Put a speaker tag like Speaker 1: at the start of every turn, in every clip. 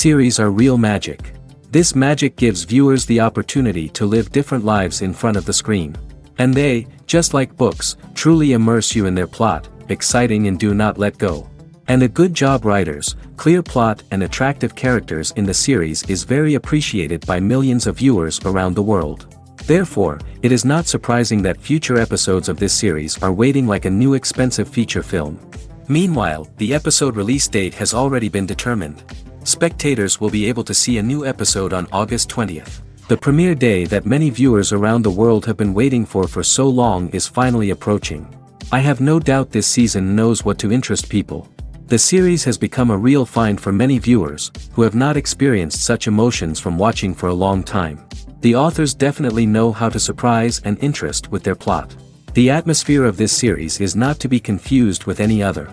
Speaker 1: Series are real magic. This magic gives viewers the opportunity to live different lives in front of the screen. And they, just like books, truly immerse you in their plot, exciting and do not let go. And a good job writers, clear plot and attractive characters in the series is very appreciated by millions of viewers around the world. Therefore, it is not surprising that future episodes of this series are waiting like a new expensive feature film. Meanwhile, the episode release date has already been determined. Spectators will be able to see a new episode on August 20th. The premiere day that many viewers around the world have been waiting for so long is finally approaching. I have no doubt this season knows what to interest people. The series has become a real find for many viewers, who have not experienced such emotions from watching for a long time. The authors definitely know how to surprise and interest with their plot. The atmosphere of this series is not to be confused with any other.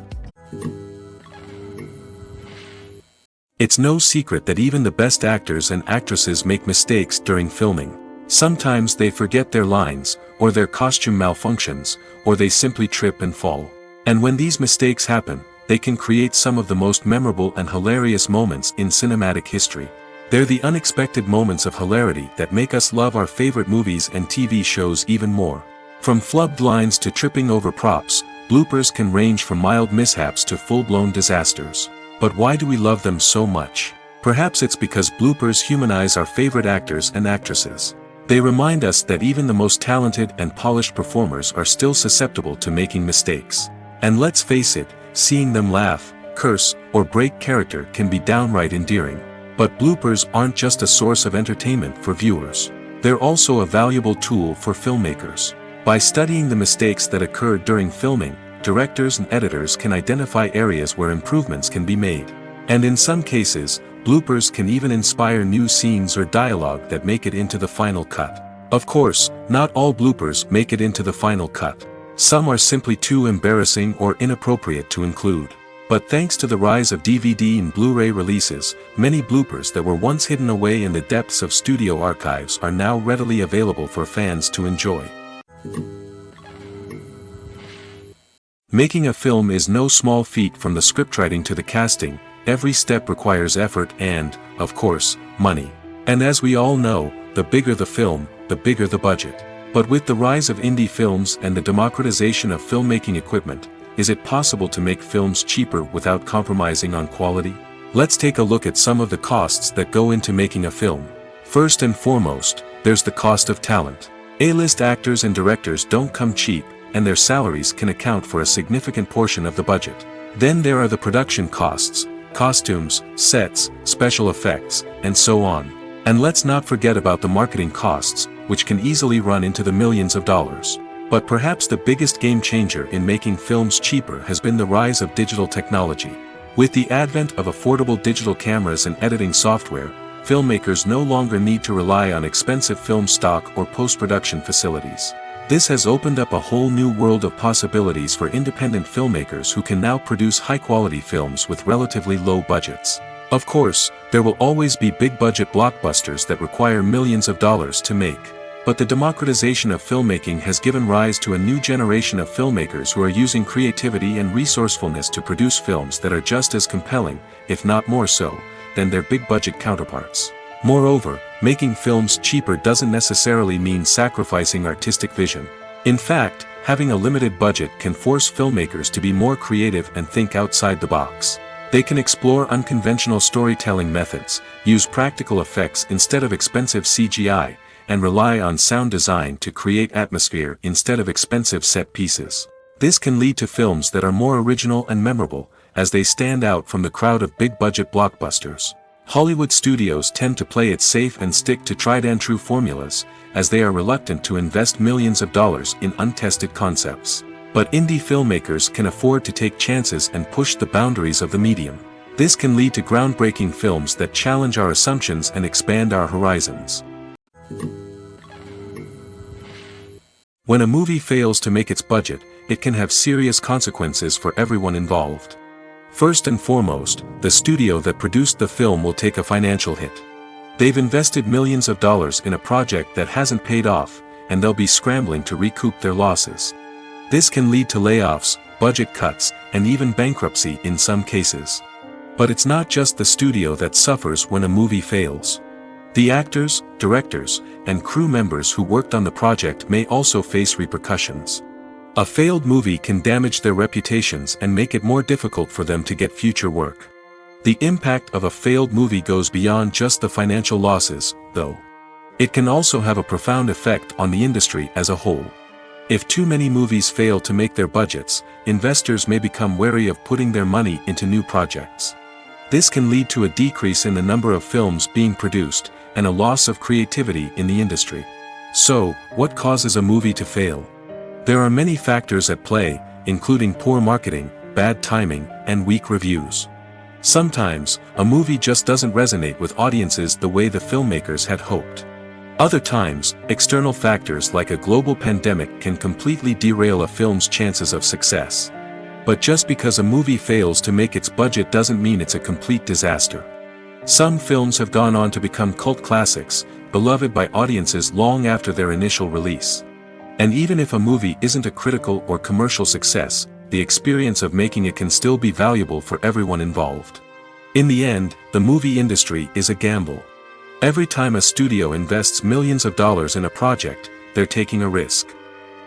Speaker 1: It's no secret that even the best actors and actresses make mistakes during filming. Sometimes they forget their lines, or their costume malfunctions, or they simply trip and fall. And when these mistakes happen, they can create some of the most memorable and hilarious moments in cinematic history. They're the unexpected moments of hilarity that make us love our favorite movies and TV shows even more. From flubbed lines to tripping over props, bloopers can range from mild mishaps to full-blown disasters. But why do we love them so much? Perhaps it's because bloopers humanize our favorite actors and actresses. They remind us that even the most talented and polished performers are still susceptible to making mistakes. And let's face it, seeing them laugh, curse, or break character can be downright endearing. But bloopers aren't just a source of entertainment for viewers. They're also a valuable tool for filmmakers. By studying the mistakes that occurred during filming, directors and editors can identify areas where improvements can be made. And in some cases, bloopers can even inspire new scenes or dialogue that make it into the final cut. Of course, not all bloopers make it into the final cut. Some are simply too embarrassing or inappropriate to include. But thanks to the rise of DVD and Blu-ray releases, many bloopers that were once hidden away in the depths of studio archives are now readily available for fans to enjoy. Making a film is no small feat. From the scriptwriting to the casting, every step requires effort and, of course, money. And as we all know, the bigger the film, the bigger the budget. But with the rise of indie films and the democratization of filmmaking equipment, is it possible to make films cheaper without compromising on quality? Let's take a look at some of the costs that go into making a film. First and foremost, there's the cost of talent. A-list actors and directors don't come cheap, and their salaries can account for a significant portion of the budget. Then there are the production costs, costumes, sets, special effects, and so on. And let's not forget about the marketing costs, which can easily run into the millions of dollars. But perhaps the biggest game changer in making films cheaper has been the rise of digital technology. With the advent of affordable digital cameras and editing software, filmmakers no longer need to rely on expensive film stock or post-production facilities. This has opened up a whole new world of possibilities for independent filmmakers who can now produce high-quality films with relatively low budgets. Of course, there will always be big-budget blockbusters that require millions of dollars to make. But the democratization of filmmaking has given rise to a new generation of filmmakers who are using creativity and resourcefulness to produce films that are just as compelling, if not more so, than their big-budget counterparts. Moreover, making films cheaper doesn't necessarily mean sacrificing artistic vision. In fact, having a limited budget can force filmmakers to be more creative and think outside the box. They can explore unconventional storytelling methods, use practical effects instead of expensive CGI, and rely on sound design to create atmosphere instead of expensive set pieces. This can lead to films that are more original and memorable, as they stand out from the crowd of big-budget blockbusters. Hollywood studios tend to play it safe and stick to tried-and-true formulas, as they are reluctant to invest millions of dollars in untested concepts. But indie filmmakers can afford to take chances and push the boundaries of the medium. This can lead to groundbreaking films that challenge our assumptions and expand our horizons. When a movie fails to make its budget, it can have serious consequences for everyone involved. First and foremost, the studio that produced the film will take a financial hit. They've invested millions of dollars in a project that hasn't paid off, and they'll be scrambling to recoup their losses. This can lead to layoffs, budget cuts, and even bankruptcy in some cases. But it's not just the studio that suffers when a movie fails. The actors, directors, and crew members who worked on the project may also face repercussions. A failed movie can damage their reputations and make it more difficult for them to get future work. The impact of a failed movie goes beyond just the financial losses, though. It can also have a profound effect on the industry as a whole. If too many movies fail to make their budgets, investors may become wary of putting their money into new projects. This can lead to a decrease in the number of films being produced, and a loss of creativity in the industry. So, what causes a movie to fail? There are many factors at play, including poor marketing, bad timing, and weak reviews. Sometimes, a movie just doesn't resonate with audiences the way the filmmakers had hoped. Other times, external factors like a global pandemic can completely derail a film's chances of success. But just because a movie fails to make its budget doesn't mean it's a complete disaster. Some films have gone on to become cult classics, beloved by audiences long after their initial release. And even if a movie isn't a critical or commercial success, the experience of making it can still be valuable for everyone involved. In the end, the movie industry is a gamble. Every time a studio invests millions of dollars in a project, they're taking a risk.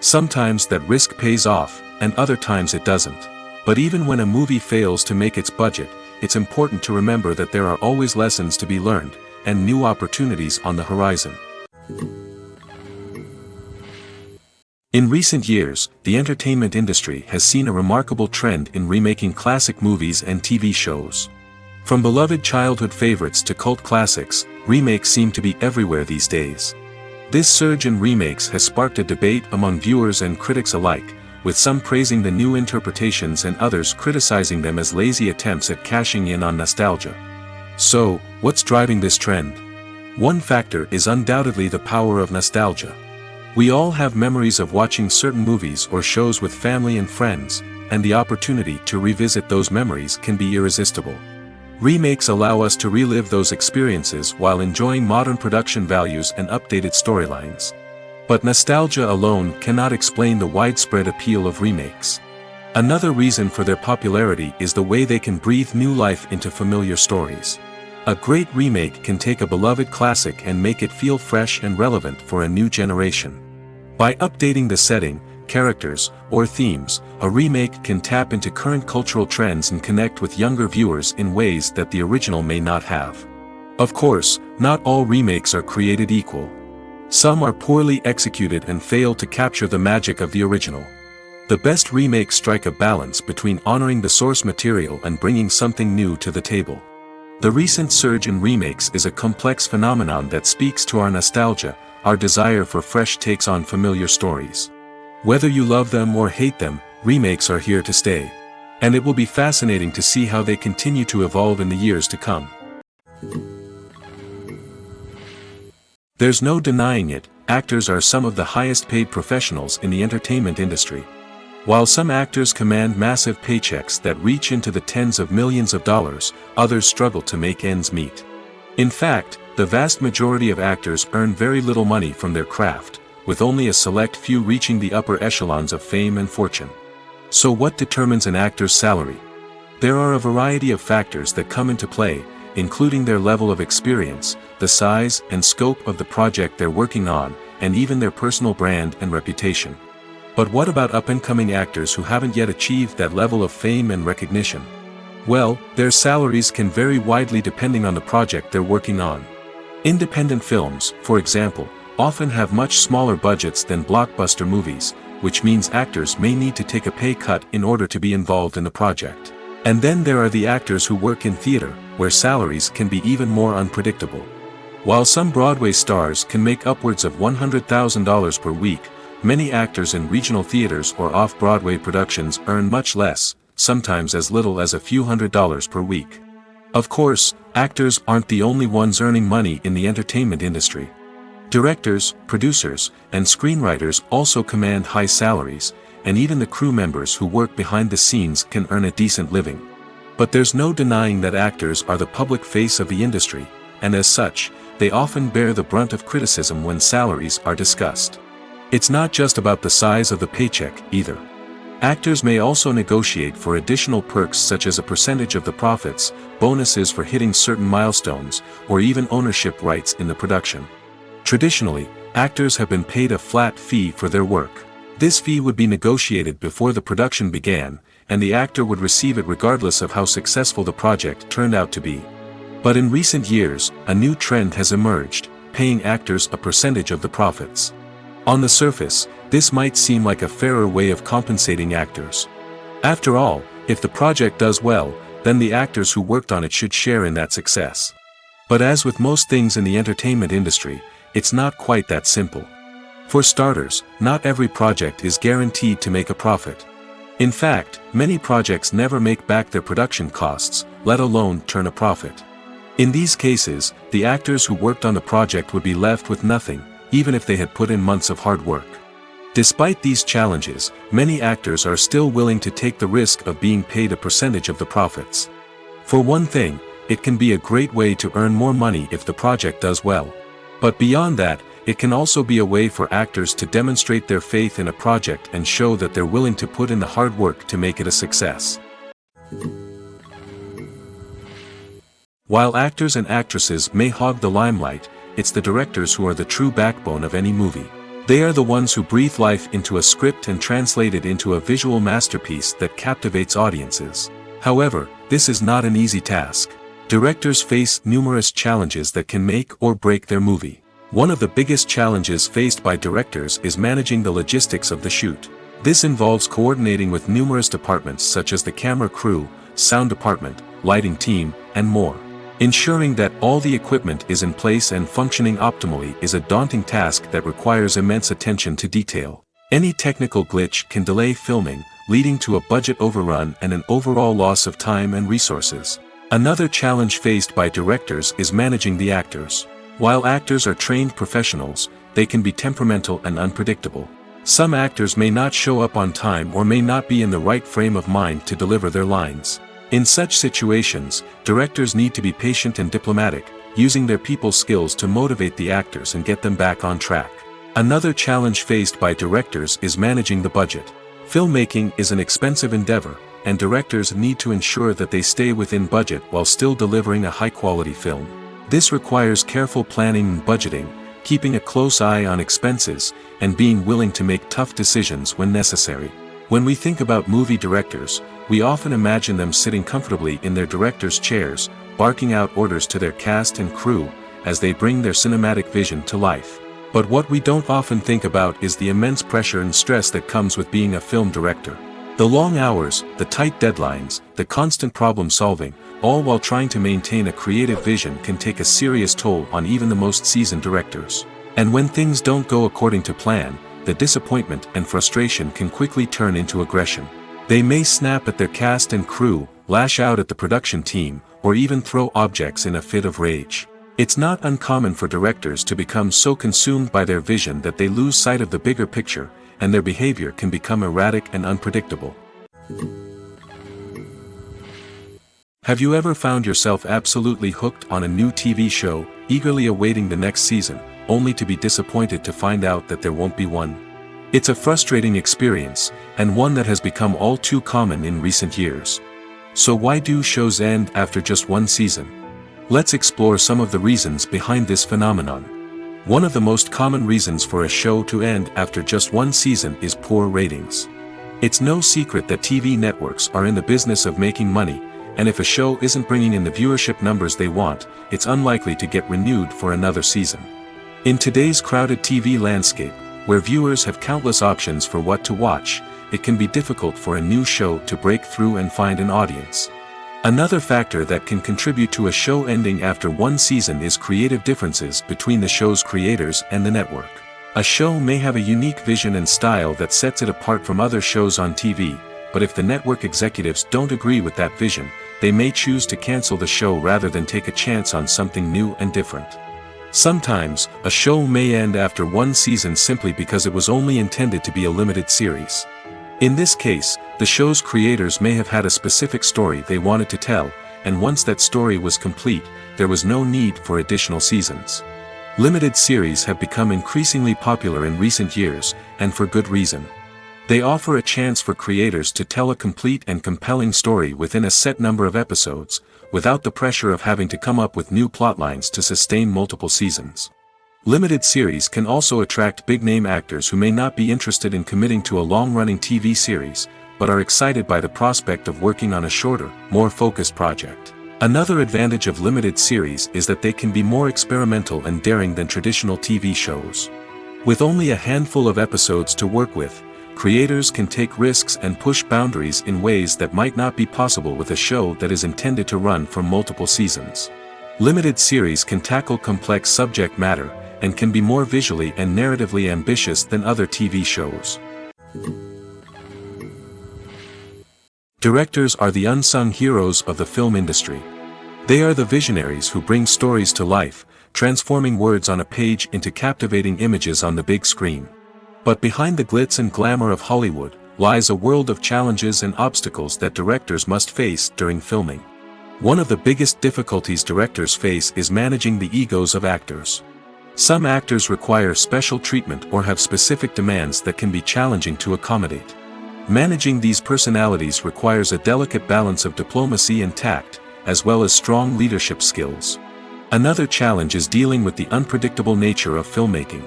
Speaker 1: Sometimes that risk pays off, and other times it doesn't. But even when a movie fails to make its budget, it's important to remember that there are always lessons to be learned, and new opportunities on the horizon. In recent years, the entertainment industry has seen a remarkable trend in remaking classic movies and TV shows. From beloved childhood favorites to cult classics, remakes seem to be everywhere these days. This surge in remakes has sparked a debate among viewers and critics alike, with some praising the new interpretations and others criticizing them as lazy attempts at cashing in on nostalgia. So, what's driving this trend? One factor is undoubtedly the power of nostalgia. We all have memories of watching certain movies or shows with family and friends, and the opportunity to revisit those memories can be irresistible. Remakes allow us to relive those experiences while enjoying modern production values and updated storylines. But nostalgia alone cannot explain the widespread appeal of remakes. Another reason for their popularity is the way they can breathe new life into familiar stories. A great remake can take a beloved classic and make it feel fresh and relevant for a new generation. By updating the setting, characters, or themes, a remake can tap into current cultural trends and connect with younger viewers in ways that the original may not have. Of course, not all remakes are created equal. Some are poorly executed and fail to capture the magic of the original. The best remakes strike a balance between honoring the source material and bringing something new to the table. The recent surge in remakes is a complex phenomenon that speaks to our nostalgia, our desire for fresh takes on familiar stories. Whether you love them or hate them, remakes are here to stay. And it will be fascinating to see how they continue to evolve in the years to come. There's no denying it, actors are some of the highest paid professionals in the entertainment industry. While some actors command massive paychecks that reach into the tens of millions of dollars, others struggle to make ends meet. In fact, the vast majority of actors earn very little money from their craft, with only a select few reaching the upper echelons of fame and fortune. So what determines an actor's salary? There are a variety of factors that come into play, including their level of experience, the size and scope of the project they're working on, and even their personal brand and reputation. But what about up-and-coming actors who haven't yet achieved that level of fame and recognition? Well, their salaries can vary widely depending on the project they're working on. Independent films, for example, often have much smaller budgets than blockbuster movies, which means actors may need to take a pay cut in order to be involved in the project. And then there are the actors who work in theater, where salaries can be even more unpredictable. While some Broadway stars can make upwards of $100,000 per week, many actors in regional theaters or off-Broadway productions earn much less, sometimes as little as a few $100s per week. Of course, actors aren't the only ones earning money in the entertainment industry. Directors, producers, and screenwriters also command high salaries, and even the crew members who work behind the scenes can earn a decent living. But there's no denying that actors are the public face of the industry, and as such, they often bear the brunt of criticism when salaries are discussed. It's not just about the size of the paycheck, either. Actors may also negotiate for additional perks such as a percentage of the profits, bonuses for hitting certain milestones, or even ownership rights in the production. Traditionally, actors have been paid a flat fee for their work. This fee would be negotiated before the production began, and the actor would receive it regardless of how successful the project turned out to be. But in recent years, a new trend has emerged, paying actors a percentage of the profits. On the surface, this might seem like a fairer way of compensating actors. After all, if the project does well, then the actors who worked on it should share in that success. But as with most things in the entertainment industry, it's not quite that simple. For starters, not every project is guaranteed to make a profit. In fact, many projects never make back their production costs, let alone turn a profit. In these cases, the actors who worked on the project would be left with nothing, even if they had put in months of hard work. Despite these challenges, many actors are still willing to take the risk of being paid a percentage of the profits. For one thing, it can be a great way to earn more money if the project does well. But beyond that, it can also be a way for actors to demonstrate their faith in a project and show that they're willing to put in the hard work to make it a success. While actors and actresses may hog the limelight, it's the directors who are the true backbone of any movie. They are the ones who breathe life into a script and translate it into a visual masterpiece that captivates audiences. However, this is not an easy task. Directors face numerous challenges that can make or break their movie. One of the biggest challenges faced by directors is managing the logistics of the shoot. This involves coordinating with numerous departments such as the camera crew, sound department, lighting team, and more. Ensuring that all the equipment is in place and functioning optimally is a daunting task that requires immense attention to detail. Any technical glitch can delay filming, leading to a budget overrun and an overall loss of time and resources. Another challenge faced by directors is managing the actors. While actors are trained professionals, they can be temperamental and unpredictable. Some actors may not show up on time or may not be in the right frame of mind to deliver their lines. In such situations, directors need to be patient and diplomatic, using their people skills to motivate the actors and get them back on track. Another challenge faced by directors is managing the budget. Filmmaking is an expensive endeavor, and directors need to ensure that they stay within budget while still delivering a high-quality film. This requires careful planning and budgeting, keeping a close eye on expenses, and being willing to make tough decisions when necessary. When we think about movie directors, we often imagine them sitting comfortably in their director's chairs, barking out orders to their cast and crew, as they bring their cinematic vision to life. But what we don't often think about is the immense pressure and stress that comes with being a film director. The long hours, the tight deadlines, the constant problem solving, all while trying to maintain a creative vision can take a serious toll on even the most seasoned directors. And when things don't go according to plan, the disappointment and frustration can quickly turn into aggression. They may snap at their cast and crew, lash out at the production team, or even throw objects in a fit of rage. It's not uncommon for directors to become so consumed by their vision that they lose sight of the bigger picture, and their behavior can become erratic and unpredictable. Have you ever found yourself absolutely hooked on a new TV show, eagerly awaiting the next season, only to be disappointed to find out that there won't be one? It's a frustrating experience, and one that has become all too common in recent years. So why do shows end after just one season? Let's explore some of the reasons behind this phenomenon. One of the most common reasons for a show to end after just one season is poor ratings. It's no secret that TV networks are in the business of making money, and if a show isn't bringing in the viewership numbers they want, it's unlikely to get renewed for another season. In today's crowded TV landscape, where viewers have countless options for what to watch, it can be difficult for a new show to break through and find an audience. Another factor that can contribute to a show ending after one season is creative differences between the show's creators and the network. A show may have a unique vision and style that sets it apart from other shows on TV, but if the network executives don't agree with that vision, they may choose to cancel the show rather than take a chance on something new and different. Sometimes, a show may end after one season simply because it was only intended to be a limited series. In this case, the show's creators may have had a specific story they wanted to tell, and once that story was complete, there was no need for additional seasons. Limited series have become increasingly popular in recent years, and for good reason. They offer a chance for creators to tell a complete and compelling story within a set number of episodes, without the pressure of having to come up with new plotlines to sustain multiple seasons. Limited series can also attract big-name actors who may not be interested in committing to a long-running TV series, but are excited by the prospect of working on a shorter, more focused project. Another advantage of limited series is that they can be more experimental and daring than traditional TV shows. With only a handful of episodes to work with, creators can take risks and push boundaries in ways that might not be possible with a show that is intended to run for multiple seasons. Limited series can tackle complex subject matter, and can be more visually and narratively ambitious than other TV shows. Directors are the unsung heroes of the film industry. They are the visionaries who bring stories to life, transforming words on a page into captivating images on the big screen. But behind the glitz and glamour of Hollywood, lies a world of challenges and obstacles that directors must face during filming. One of the biggest difficulties directors face is managing the egos of actors. Some actors require special treatment or have specific demands that can be challenging to accommodate. Managing these personalities requires a delicate balance of diplomacy and tact, as well as strong leadership skills. Another challenge is dealing with the unpredictable nature of filmmaking.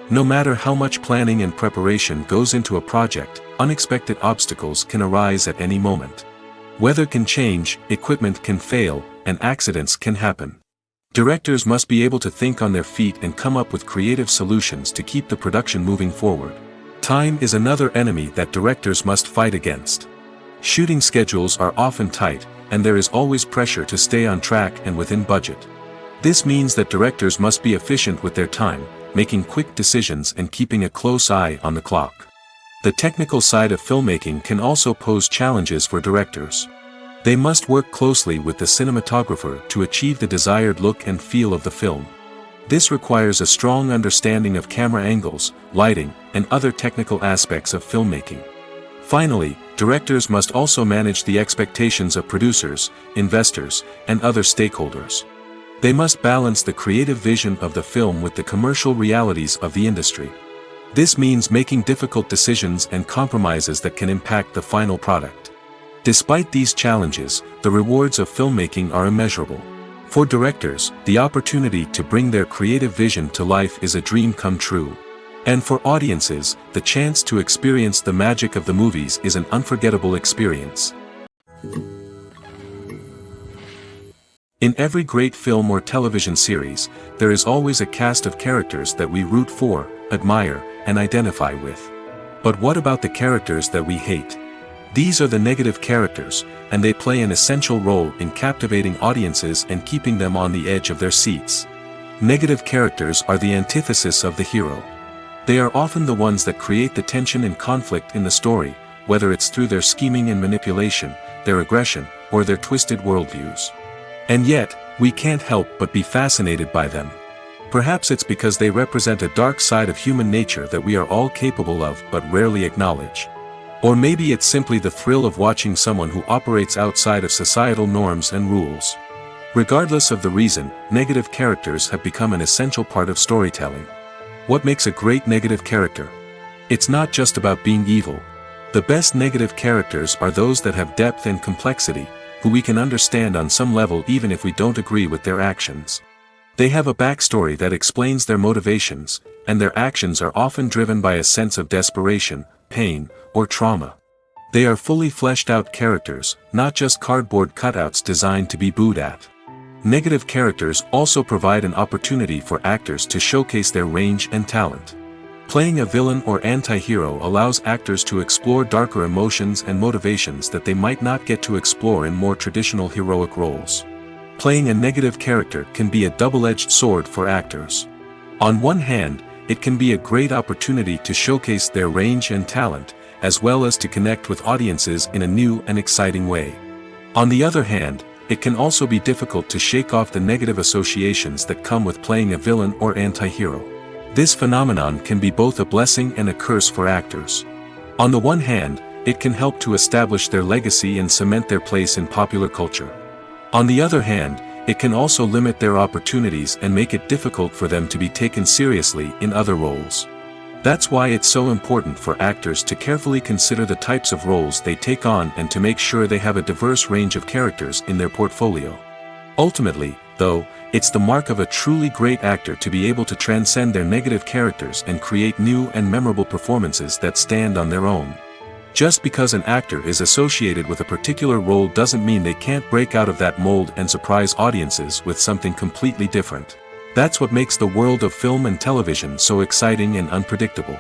Speaker 1: No matter how much planning and preparation goes into a project, unexpected obstacles can arise at any moment. Weather can change, equipment can fail, and accidents can happen. Directors must be able to think on their feet and come up with creative solutions to keep the production moving forward. Time is another enemy that directors must fight against. Shooting schedules are often tight, and there is always pressure to stay on track and within budget. This means that directors must be efficient with their time, making quick decisions and keeping a close eye on the clock. The technical side of filmmaking can also pose challenges for directors. They must work closely with the cinematographer to achieve the desired look and feel of the film. This requires a strong understanding of camera angles, lighting, and other technical aspects of filmmaking. Finally, directors must also manage the expectations of producers, investors, and other stakeholders. They must balance the creative vision of the film with the commercial realities of the industry. This means making difficult decisions and compromises that can impact the final product. Despite these challenges, the rewards of filmmaking are immeasurable. For directors, the opportunity to bring their creative vision to life is a dream come true. And for audiences, the chance to experience the magic of the movies is an unforgettable experience. In every great film or television series, there is always a cast of characters that we root for, admire, and identify with. But what about the characters that we hate? These are the negative characters, and they play an essential role in captivating audiences and keeping them on the edge of their seats. Negative characters are the antithesis of the hero. They are often the ones that create the tension and conflict in the story, whether it's through their scheming and manipulation, their aggression, or their twisted worldviews. And yet, we can't help but be fascinated by them. Perhaps it's because they represent a dark side of human nature that we are all capable of but rarely acknowledge. Or maybe it's simply the thrill of watching someone who operates outside of societal norms and rules. Regardless of the reason, negative characters have become an essential part of storytelling. What makes a great negative character? It's not just about being evil. The best negative characters are those that have depth and complexity, who we can understand on some level even if we don't agree with their actions. They have a backstory that explains their motivations, and their actions are often driven by a sense of desperation, pain, or trauma. They are fully fleshed out characters, not just cardboard cutouts designed to be booed at. Negative characters also provide an opportunity for actors to showcase their range and talent. Playing a villain or anti-hero allows actors to explore darker emotions and motivations that they might not get to explore in more traditional heroic roles. Playing a negative character can be a double-edged sword for actors. On one hand, it can be a great opportunity to showcase their range and talent, as well as to connect with audiences in a new and exciting way. On the other hand, it can also be difficult to shake off the negative associations that come with playing a villain or anti-hero. This phenomenon can be both a blessing and a curse for actors. On the one hand, it can help to establish their legacy and cement their place in popular culture. On the other hand, it can also limit their opportunities and make it difficult for them to be taken seriously in other roles. That's why it's so important for actors to carefully consider the types of roles they take on and to make sure they have a diverse range of characters in their portfolio. Ultimately, though, it's the mark of a truly great actor to be able to transcend their negative characters and create new and memorable performances that stand on their own. Just because an actor is associated with a particular role doesn't mean they can't break out of that mold and surprise audiences with something completely different. That's what makes the world of film and television so exciting and unpredictable.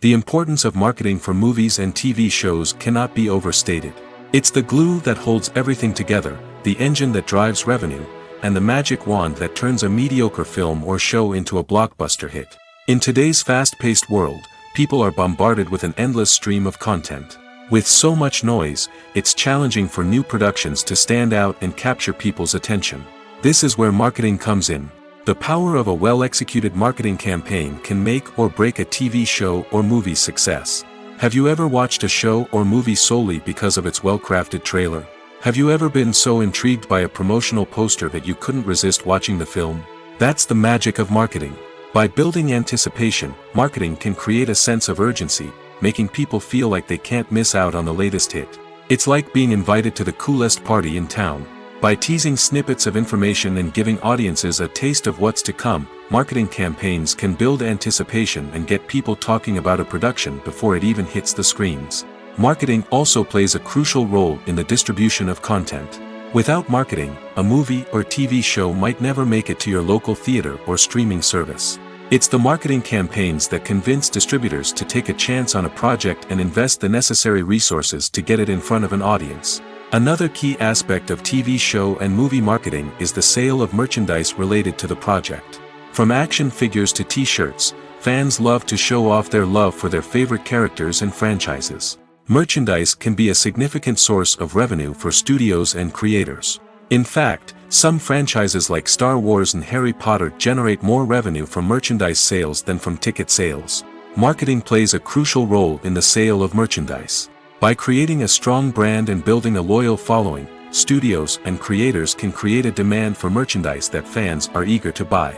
Speaker 1: The importance of marketing for movies and TV shows cannot be overstated. It's the glue that holds everything together, the engine that drives revenue, and the magic wand that turns a mediocre film or show into a blockbuster hit. In today's fast-paced world, people are bombarded with an endless stream of content. With so much noise, it's challenging for new productions to stand out and capture people's attention. This is where marketing comes in. The power of a well-executed marketing campaign can make or break a TV show or movie's success. Have you ever watched a show or movie solely because of its well-crafted trailer? Have you ever been so intrigued by a promotional poster that you couldn't resist watching the film? That's the magic of marketing. By building anticipation, marketing can create a sense of urgency, making people feel like they can't miss out on the latest hit. It's like being invited to the coolest party in town. By teasing snippets of information and giving audiences a taste of what's to come, marketing campaigns can build anticipation and get people talking about a production before it even hits the screens. Marketing also plays a crucial role in the distribution of content. Without marketing, a movie or TV show might never make it to your local theater or streaming service. It's the marketing campaigns that convince distributors to take a chance on a project and invest the necessary resources to get it in front of an audience. Another key aspect of TV show and movie marketing is the sale of merchandise related to the project. From action figures to t-shirts, fans love to show off their love for their favorite characters and franchises. Merchandise can be a significant source of revenue for studios and creators. In fact, some franchises like Star Wars and Harry Potter generate more revenue from merchandise sales than from ticket sales. Marketing plays a crucial role in the sale of merchandise. By creating a strong brand and building a loyal following, studios and creators can create a demand for merchandise that fans are eager to buy.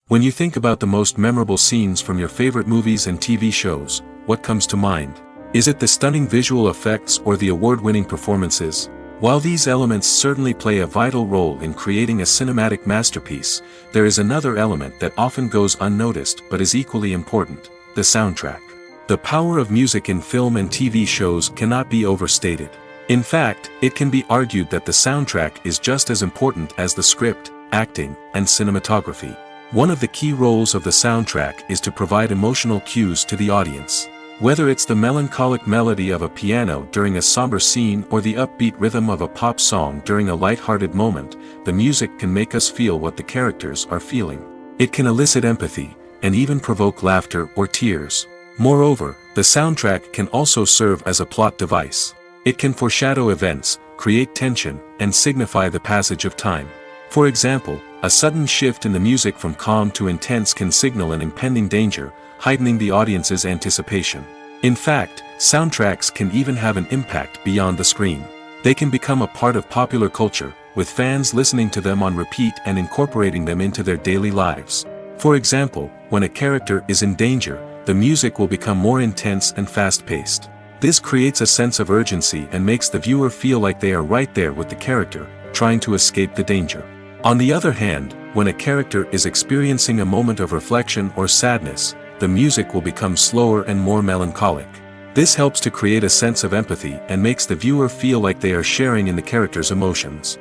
Speaker 1: When you think about the most memorable scenes from your favorite movies and TV shows, what comes to mind? Is it the stunning visual effects or the award-winning performances? While these elements certainly play a vital role in creating a cinematic masterpiece, there is another element that often goes unnoticed but is equally important: the soundtrack. The power of music in film and TV shows cannot be overstated. In fact, it can be argued that the soundtrack is just as important as the script, acting, and cinematography. One of the key roles of the soundtrack is to provide emotional cues to the audience. Whether it's the melancholic melody of a piano during a somber scene or the upbeat rhythm of a pop song during a light-hearted moment, the music can make us feel what the characters are feeling. It can elicit empathy, and even provoke laughter or tears. Moreover, the soundtrack can also serve as a plot device. It can foreshadow events, create tension, and signify the passage of time. For example, a sudden shift in the music from calm to intense can signal an impending danger, heightening the audience's anticipation. In fact, soundtracks can even have an impact beyond the screen. They can become a part of popular culture, with fans listening to them on repeat and incorporating them into their daily lives. For example, when a character is in danger, the music will become more intense and fast-paced. This creates a sense of urgency and makes the viewer feel like they are right there with the character, trying to escape the danger. On the other hand, when a character is experiencing a moment of reflection or sadness, the music will become slower and more melancholic. This helps to create a sense of empathy and makes the viewer feel like they are sharing in the character's emotions.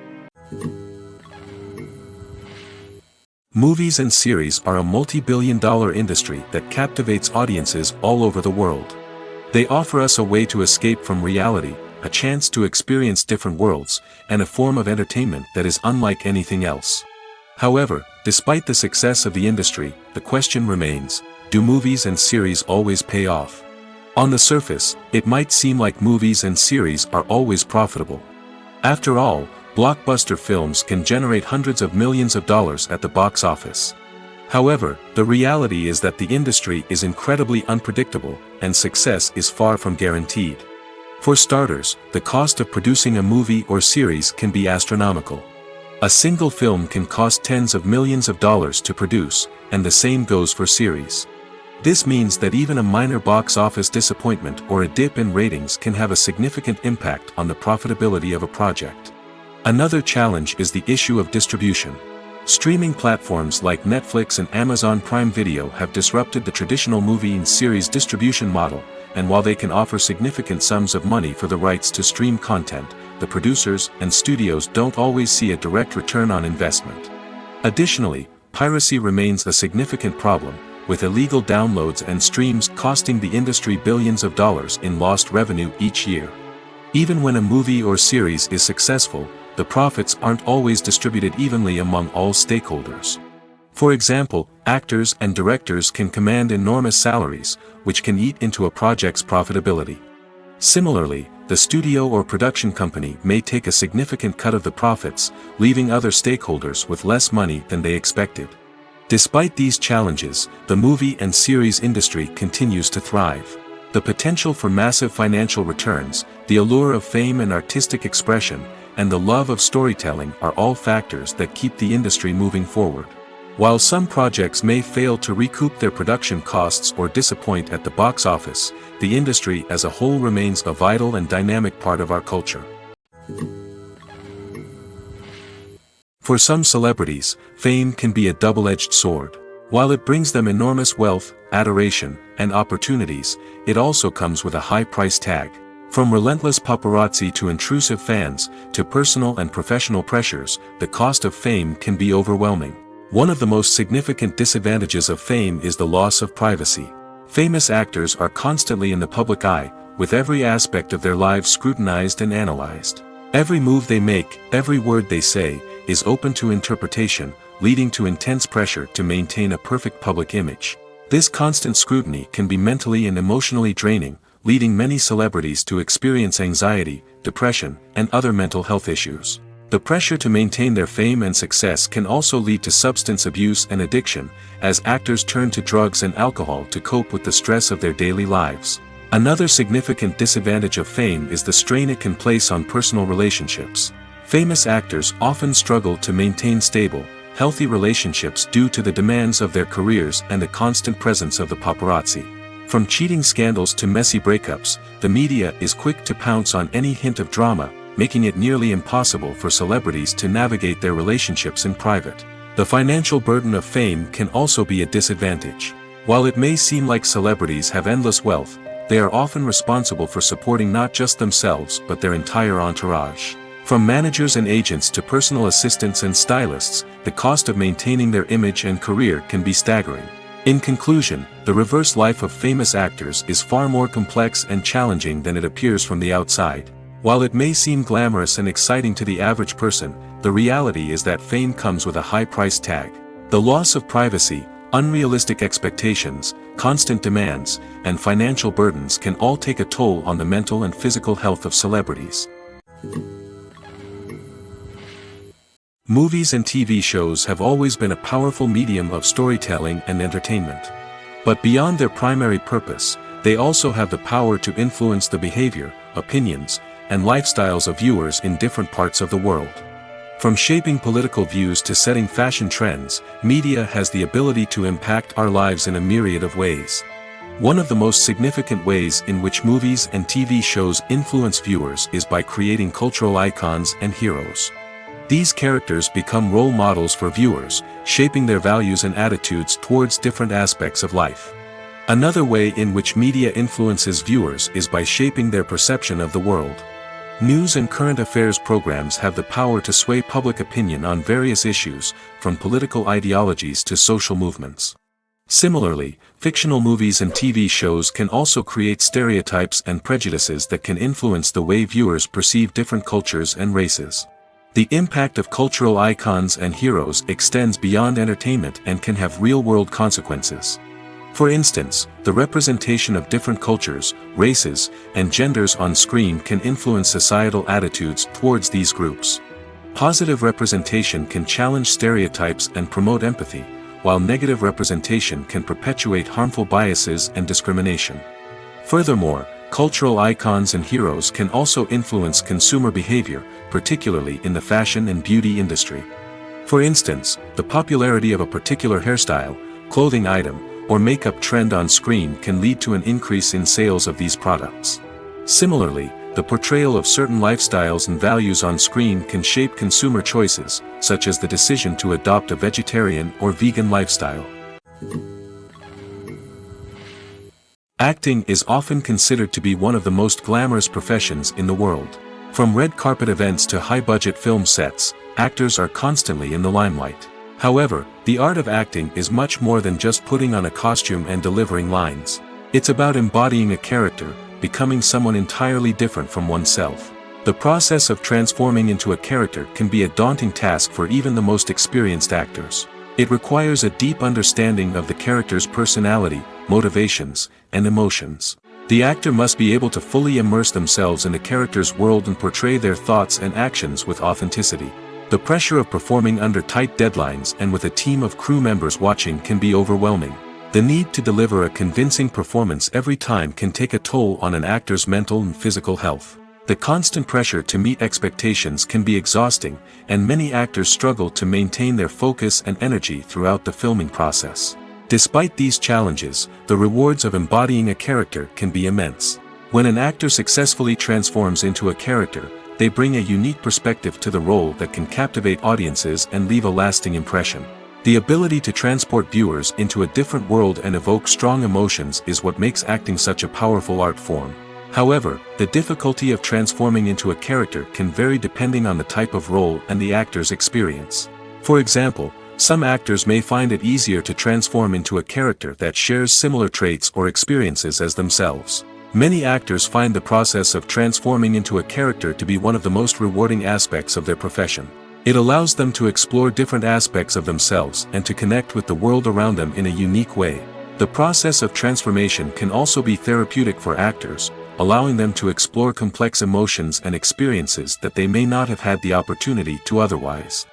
Speaker 1: Movies and series are a multi-billion-dollar industry that captivates audiences all over the world. They offer us a way to escape from reality, a chance to experience different worlds, and a form of entertainment that is unlike anything else. However, despite the success of the industry, the question remains, do movies and series always pay off? On the surface, it might seem like movies and series are always profitable. After all, blockbuster films can generate hundreds of millions of dollars at the box office. However, the reality is that the industry is incredibly unpredictable, and success is far from guaranteed. For starters, the cost of producing a movie or series can be astronomical. A single film can cost tens of millions of dollars to produce, and the same goes for series. This means that even a minor box office disappointment or a dip in ratings can have a significant impact on the profitability of a project. Another challenge is the issue of distribution. Streaming platforms like Netflix and Amazon Prime Video have disrupted the traditional movie and series distribution model, and while they can offer significant sums of money for the rights to stream content, the producers and studios don't always see a direct return on investment. Additionally, piracy remains a significant problem, with illegal downloads and streams costing the industry billions of dollars in lost revenue each year. Even when a movie or series is successful, the profits aren't always distributed evenly among all stakeholders. For example, actors and directors can command enormous salaries, which can eat into a project's profitability. Similarly, the studio or production company may take a significant cut of the profits, leaving other stakeholders with less money than they expected. Despite these challenges, the movie and series industry continues to thrive. The potential for massive financial returns, the allure of fame and artistic expression, and the love of storytelling are all factors that keep the industry moving forward. While some projects may fail to recoup their production costs or disappoint at the box office, the industry as a whole remains a vital and dynamic part of our culture. For some celebrities, fame can be a double-edged sword. While it brings them enormous wealth, adoration, and opportunities, it also comes with a high price tag. From relentless paparazzi to intrusive fans, to personal and professional pressures, the cost of fame can be overwhelming. One of the most significant disadvantages of fame is the loss of privacy. Famous actors are constantly in the public eye, with every aspect of their lives scrutinized and analyzed. Every move they make, every word they say, is open to interpretation, leading to intense pressure to maintain a perfect public image. This constant scrutiny can be mentally and emotionally draining, leading many celebrities to experience anxiety, depression, and other mental health issues. The pressure to maintain their fame and success can also lead to substance abuse and addiction, as actors turn to drugs and alcohol to cope with the stress of their daily lives. Another significant disadvantage of fame is the strain it can place on personal relationships. Famous actors often struggle to maintain stable, healthy relationships due to the demands of their careers and the constant presence of the paparazzi. From cheating scandals to messy breakups, the media is quick to pounce on any hint of drama, making it nearly impossible for celebrities to navigate their relationships in private. The financial burden of fame can also be a disadvantage. While it may seem like celebrities have endless wealth, they are often responsible for supporting not just themselves but their entire entourage. From managers and agents to personal assistants and stylists, the cost of maintaining their image and career can be staggering. In conclusion, the reverse life of famous actors is far more complex and challenging than it appears from the outside. While it may seem glamorous and exciting to the average person, the reality is that fame comes with a high price tag. The loss of privacy, unrealistic expectations, constant demands, and financial burdens can all take a toll on the mental and physical health of celebrities. Movies and TV shows have always been a powerful medium of storytelling and entertainment. But beyond their primary purpose, they also have the power to influence the behavior, opinions, and lifestyles of viewers in different parts of the world. From shaping political views to setting fashion trends, media has the ability to impact our lives in a myriad of ways. One of the most significant ways in which movies and TV shows influence viewers is by creating cultural icons and heroes. These characters become role models for viewers, shaping their values and attitudes towards different aspects of life. Another way in which media influences viewers is by shaping their perception of the world. News and current affairs programs have the power to sway public opinion on various issues, from political ideologies to social movements. Similarly, fictional movies and TV shows can also create stereotypes and prejudices that can influence the way viewers perceive different cultures and races. The impact of cultural icons and heroes extends beyond entertainment and can have real-world consequences. For instance, the representation of different cultures, races, and genders on screen can influence societal attitudes towards these groups. Positive representation can challenge stereotypes and promote empathy, while negative representation can perpetuate harmful biases and discrimination. Furthermore, cultural icons and heroes can also influence consumer behavior, particularly in the fashion and beauty industry. For instance, the popularity of a particular hairstyle, clothing item, or makeup trend on screen can lead to an increase in sales of these products. Similarly, the portrayal of certain lifestyles and values on screen can shape consumer choices, such as the decision to adopt a vegetarian or vegan lifestyle. Acting is often considered to be one of the most glamorous professions in the world. From red carpet events to high-budget film sets, actors are constantly in the limelight. However, the art of acting is much more than just putting on a costume and delivering lines. It's about embodying a character, becoming someone entirely different from oneself. The process of transforming into a character can be a daunting task for even the most experienced actors. It requires a deep understanding of the character's personality, motivations, and emotions. The actor must be able to fully immerse themselves in the character's world and portray their thoughts and actions with authenticity. The pressure of performing under tight deadlines and with a team of crew members watching can be overwhelming. The need to deliver a convincing performance every time can take a toll on an actor's mental and physical health. The constant pressure to meet expectations can be exhausting, and many actors struggle to maintain their focus and energy throughout the filming process. Despite these challenges, the rewards of embodying a character can be immense. When an actor successfully transforms into a character, they bring a unique perspective to the role that can captivate audiences and leave a lasting impression. The ability to transport viewers into a different world and evoke strong emotions is what makes acting such a powerful art form. However, the difficulty of transforming into a character can vary depending on the type of role and the actor's experience. For example, some actors may find it easier to transform into a character that shares similar traits or experiences as themselves. Many actors find the process of transforming into a character to be one of the most rewarding aspects of their profession. It allows them to explore different aspects of themselves and to connect with the world around them in a unique way. The process of transformation can also be therapeutic for actors, allowing them to explore complex emotions and experiences that they may not have had the opportunity to otherwise.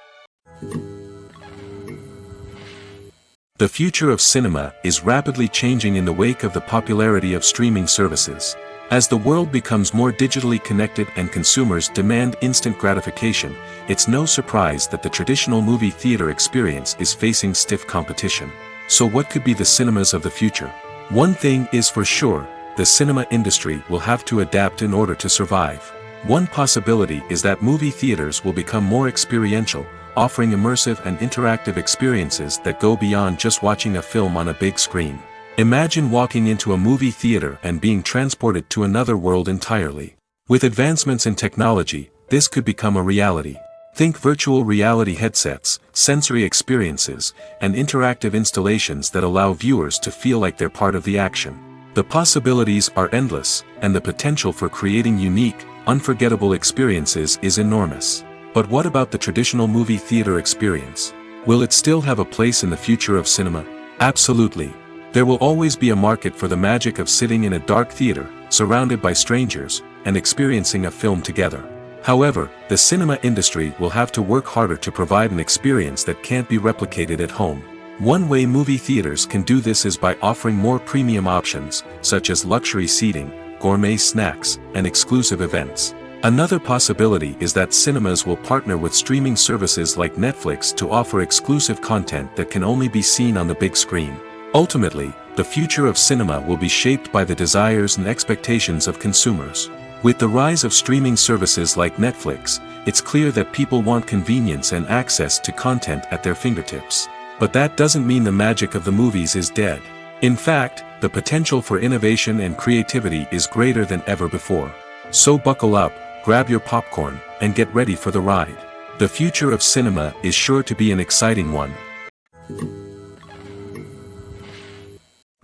Speaker 1: The future of cinema is rapidly changing in the wake of the popularity of streaming services. As the world becomes more digitally connected and consumers demand instant gratification, it's no surprise that the traditional movie theater experience is facing stiff competition. So what could be the cinemas of the future? One thing is for sure, the cinema industry will have to adapt in order to survive. One possibility is that movie theaters will become more experiential, offering immersive and interactive experiences that go beyond just watching a film on a big screen. Imagine walking into a movie theater and being transported to another world entirely. With advancements in technology, this could become a reality. Think virtual reality headsets, sensory experiences, and interactive installations that allow viewers to feel like they're part of the action. The possibilities are endless, and the potential for creating unique, unforgettable experiences is enormous. But what about the traditional movie theater experience? Will it still have a place in the future of cinema? Absolutely. There will always be a market for the magic of sitting in a dark theater, surrounded by strangers, and experiencing a film together. However, the cinema industry will have to work harder to provide an experience that can't be replicated at home. One way movie theaters can do this is by offering more premium options, such as luxury seating, gourmet snacks, and exclusive events. Another possibility is that cinemas will partner with streaming services like Netflix to offer exclusive content that can only be seen on the big screen. Ultimately, the future of cinema will be shaped by the desires and expectations of consumers. With the rise of streaming services like Netflix, it's clear that people want convenience and access to content at their fingertips. But that doesn't mean the magic of the movies is dead. In fact, the potential for innovation and creativity is greater than ever before. So buckle up, grab your popcorn, and get ready for the ride. The future of cinema is sure to be an exciting one.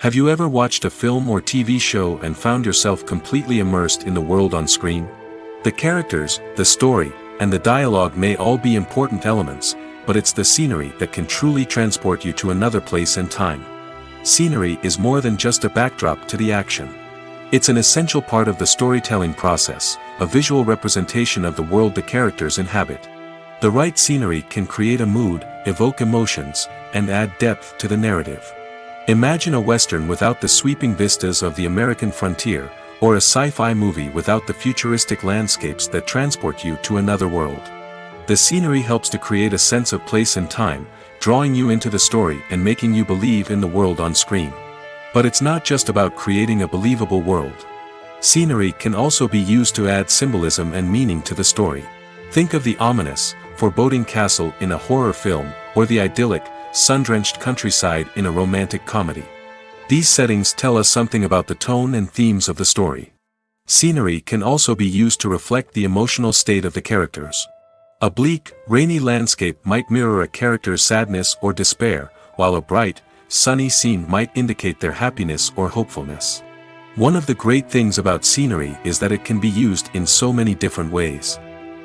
Speaker 1: Have you ever watched a film or TV show and found yourself completely immersed in the world on screen? The characters, the story, and the dialogue may all be important elements, but it's the scenery that can truly transport you to another place and time. Scenery is more than just a backdrop to the action. It's an essential part of the storytelling process, a visual representation of the world the characters inhabit. The right scenery can create a mood, evoke emotions, and add depth to the narrative. Imagine a Western without the sweeping vistas of the American frontier, or a sci-fi movie without the futuristic landscapes that transport you to another world. The scenery helps to create a sense of place and time, drawing you into the story and making you believe in the world on screen. But it's not just about creating a believable world. Scenery can also be used to add symbolism and meaning to the story. Think of the ominous, foreboding castle in a horror film, or the idyllic, sun-drenched countryside in a romantic comedy. These settings tell us something about the tone and themes of the story. Scenery can also be used to reflect the emotional state of the characters. A bleak, rainy landscape might mirror a character's sadness or despair, while a bright, sunny scene might indicate their happiness or hopefulness. One of the great things about scenery is that it can be used in so many different ways.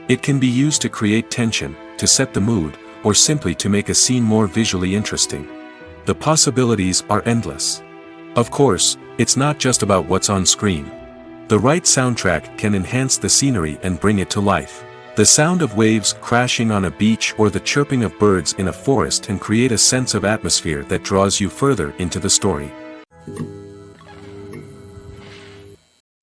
Speaker 1: It can be used to create tension, to set the mood, or simply to make a scene more visually interesting. The possibilities are endless. Of course, it's not just about what's on screen. The right soundtrack can enhance the scenery and bring it to life. The sound of waves crashing on a beach or the chirping of birds in a forest can create a sense of atmosphere that draws you further into the story.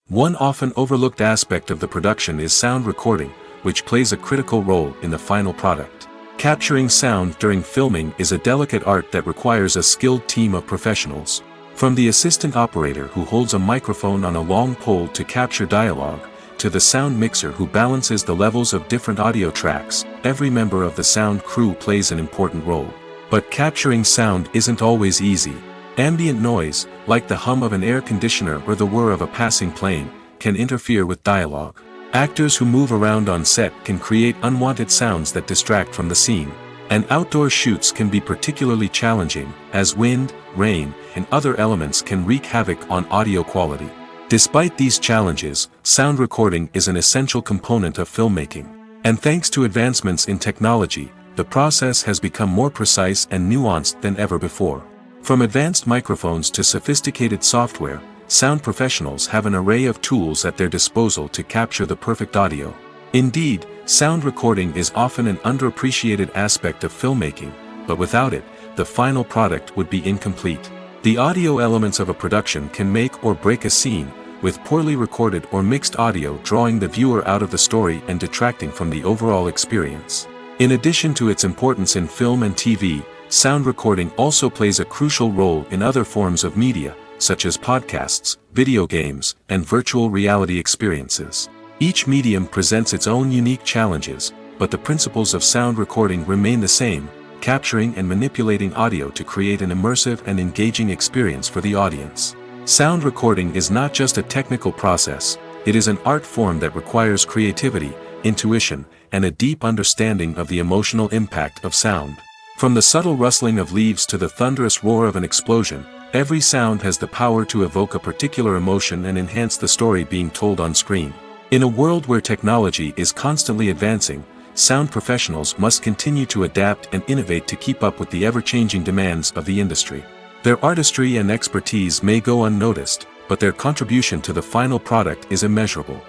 Speaker 1: One often overlooked aspect of the production is sound recording, which plays a critical role in the final product. Capturing sound during filming is a delicate art that requires a skilled team of professionals. From the assistant operator who holds a microphone on a long pole to capture dialogue, to the sound mixer who balances the levels of different audio tracks, every member of the sound crew plays an important role. But capturing sound isn't always easy. Ambient noise, like the hum of an air conditioner or the whir of a passing plane, can interfere with dialogue. Actors who move around on set can create unwanted sounds that distract from the scene. And outdoor shoots can be particularly challenging, as wind, rain, and other elements can wreak havoc on audio quality. Despite these challenges, sound recording is an essential component of filmmaking. And thanks to advancements in technology, the process has become more precise and nuanced than ever before. From advanced microphones to sophisticated software, sound professionals have an array of tools at their disposal to capture the perfect audio. Indeed, sound recording is often an underappreciated aspect of filmmaking, but without it, the final product would be incomplete. The audio elements of a production can make or break a scene, with poorly recorded or mixed audio drawing the viewer out of the story and detracting from the overall experience. In addition to its importance in film and TV, sound recording also plays a crucial role in other forms of media, such as podcasts, video games, and virtual reality experiences. Each medium presents its own unique challenges, but the principles of sound recording remain the same, capturing and manipulating audio to create an immersive and engaging experience for the audience. Sound recording is not just a technical process, it is an art form that requires creativity, intuition, and a deep understanding of the emotional impact of sound. From the subtle rustling of leaves to the thunderous roar of an explosion, every sound has the power to evoke a particular emotion and enhance the story being told on screen. In a world where technology is constantly advancing, sound professionals must continue to adapt and innovate to keep up with the ever-changing demands of the industry. Their artistry and expertise may go unnoticed, but their contribution to the final product is immeasurable.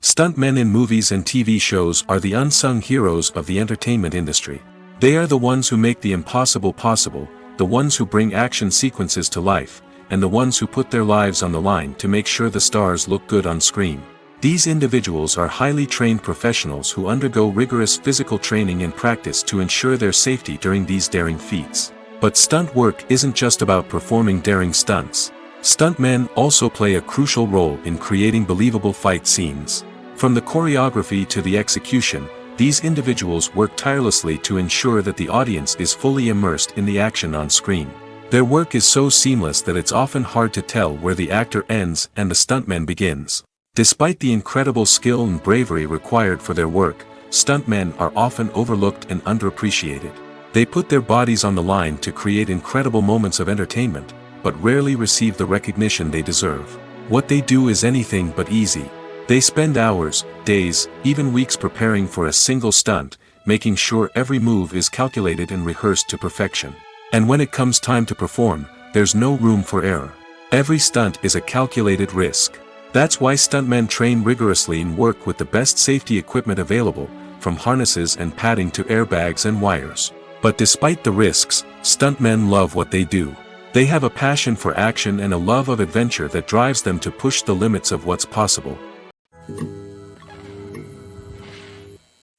Speaker 1: Stuntmen in movies and TV shows are the unsung heroes of the entertainment industry. They are the ones who make the impossible possible, the ones who bring action sequences to life, and the ones who put their lives on the line to make sure the stars look good on screen. These individuals are highly trained professionals who undergo rigorous physical training and practice to ensure their safety during these daring feats. But stunt work isn't just about performing daring stunts. Stuntmen also play a crucial role in creating believable fight scenes. From the choreography to the execution, these individuals work tirelessly to ensure that the audience is fully immersed in the action on screen. Their work is so seamless that it's often hard to tell where the actor ends and the stuntman begins. Despite the incredible skill and bravery required for their work, stuntmen are often overlooked and underappreciated. They put their bodies on the line to create incredible moments of entertainment, but rarely receive the recognition they deserve. What they do is anything but easy. They spend hours, days, even weeks preparing for a single stunt, making sure every move is calculated and rehearsed to perfection. And when it comes time to perform, there's no room for error. Every stunt is a calculated risk. That's why stuntmen train rigorously and work with the best safety equipment available, from harnesses and padding to airbags and wires. But despite the risks, stuntmen love what they do. They have a passion for action and a love of adventure that drives them to push the limits of what's possible.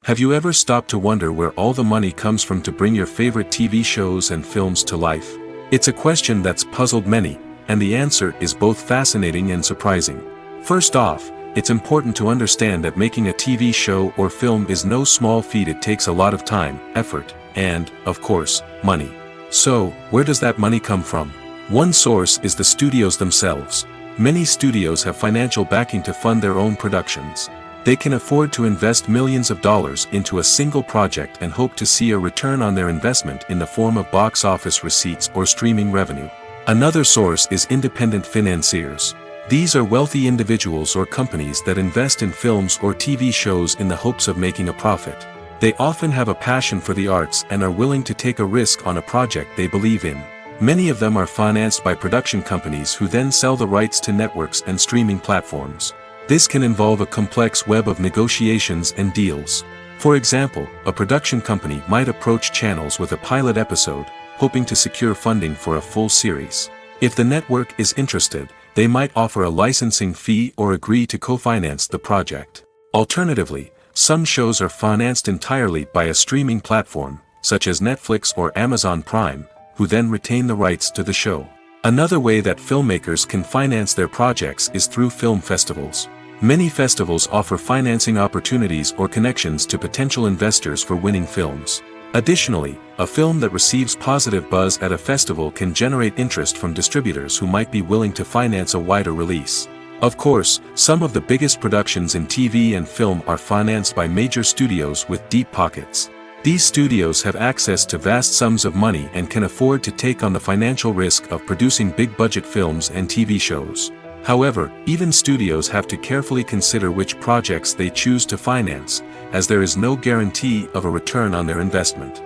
Speaker 1: Have you ever stopped to wonder where all the money comes from to bring your favorite TV shows and films to life? It's a question that's puzzled many, and the answer is both fascinating and surprising. First off, it's important to understand that making a TV show or film is no small feat. It takes a lot of time, effort, and, of course, money. So, where does that money come from? One source is the studios themselves. Many studios have financial backing to fund their own productions. They can afford to invest millions of dollars into a single project and hope to see a return on their investment in the form of box office receipts or streaming revenue. Another source is independent financiers. These are wealthy individuals or companies that invest in films or TV shows in the hopes of making a profit. They often have a passion for the arts and are willing to take a risk on a project they believe in. Many of them are financed by production companies who then sell the rights to networks and streaming platforms. This can involve a complex web of negotiations and deals. For example, a production company might approach channels with a pilot episode, hoping to secure funding for a full series. If the network is interested, they might offer a licensing fee or agree to co-finance the project. Alternatively, some shows are financed entirely by a streaming platform, such as Netflix or Amazon Prime, who then retain the rights to the show. Another way that filmmakers can finance their projects is through film festivals. Many festivals offer financing opportunities or connections to potential investors for winning films. Additionally, a film that receives positive buzz at a festival can generate interest from distributors who might be willing to finance a wider release. Of course, some of the biggest productions in TV and film are financed by major studios with deep pockets. These studios have access to vast sums of money and can afford to take on the financial risk of producing big-budget films and TV shows. However, even studios have to carefully consider which projects they choose to finance, as there is no guarantee of a return on their investment.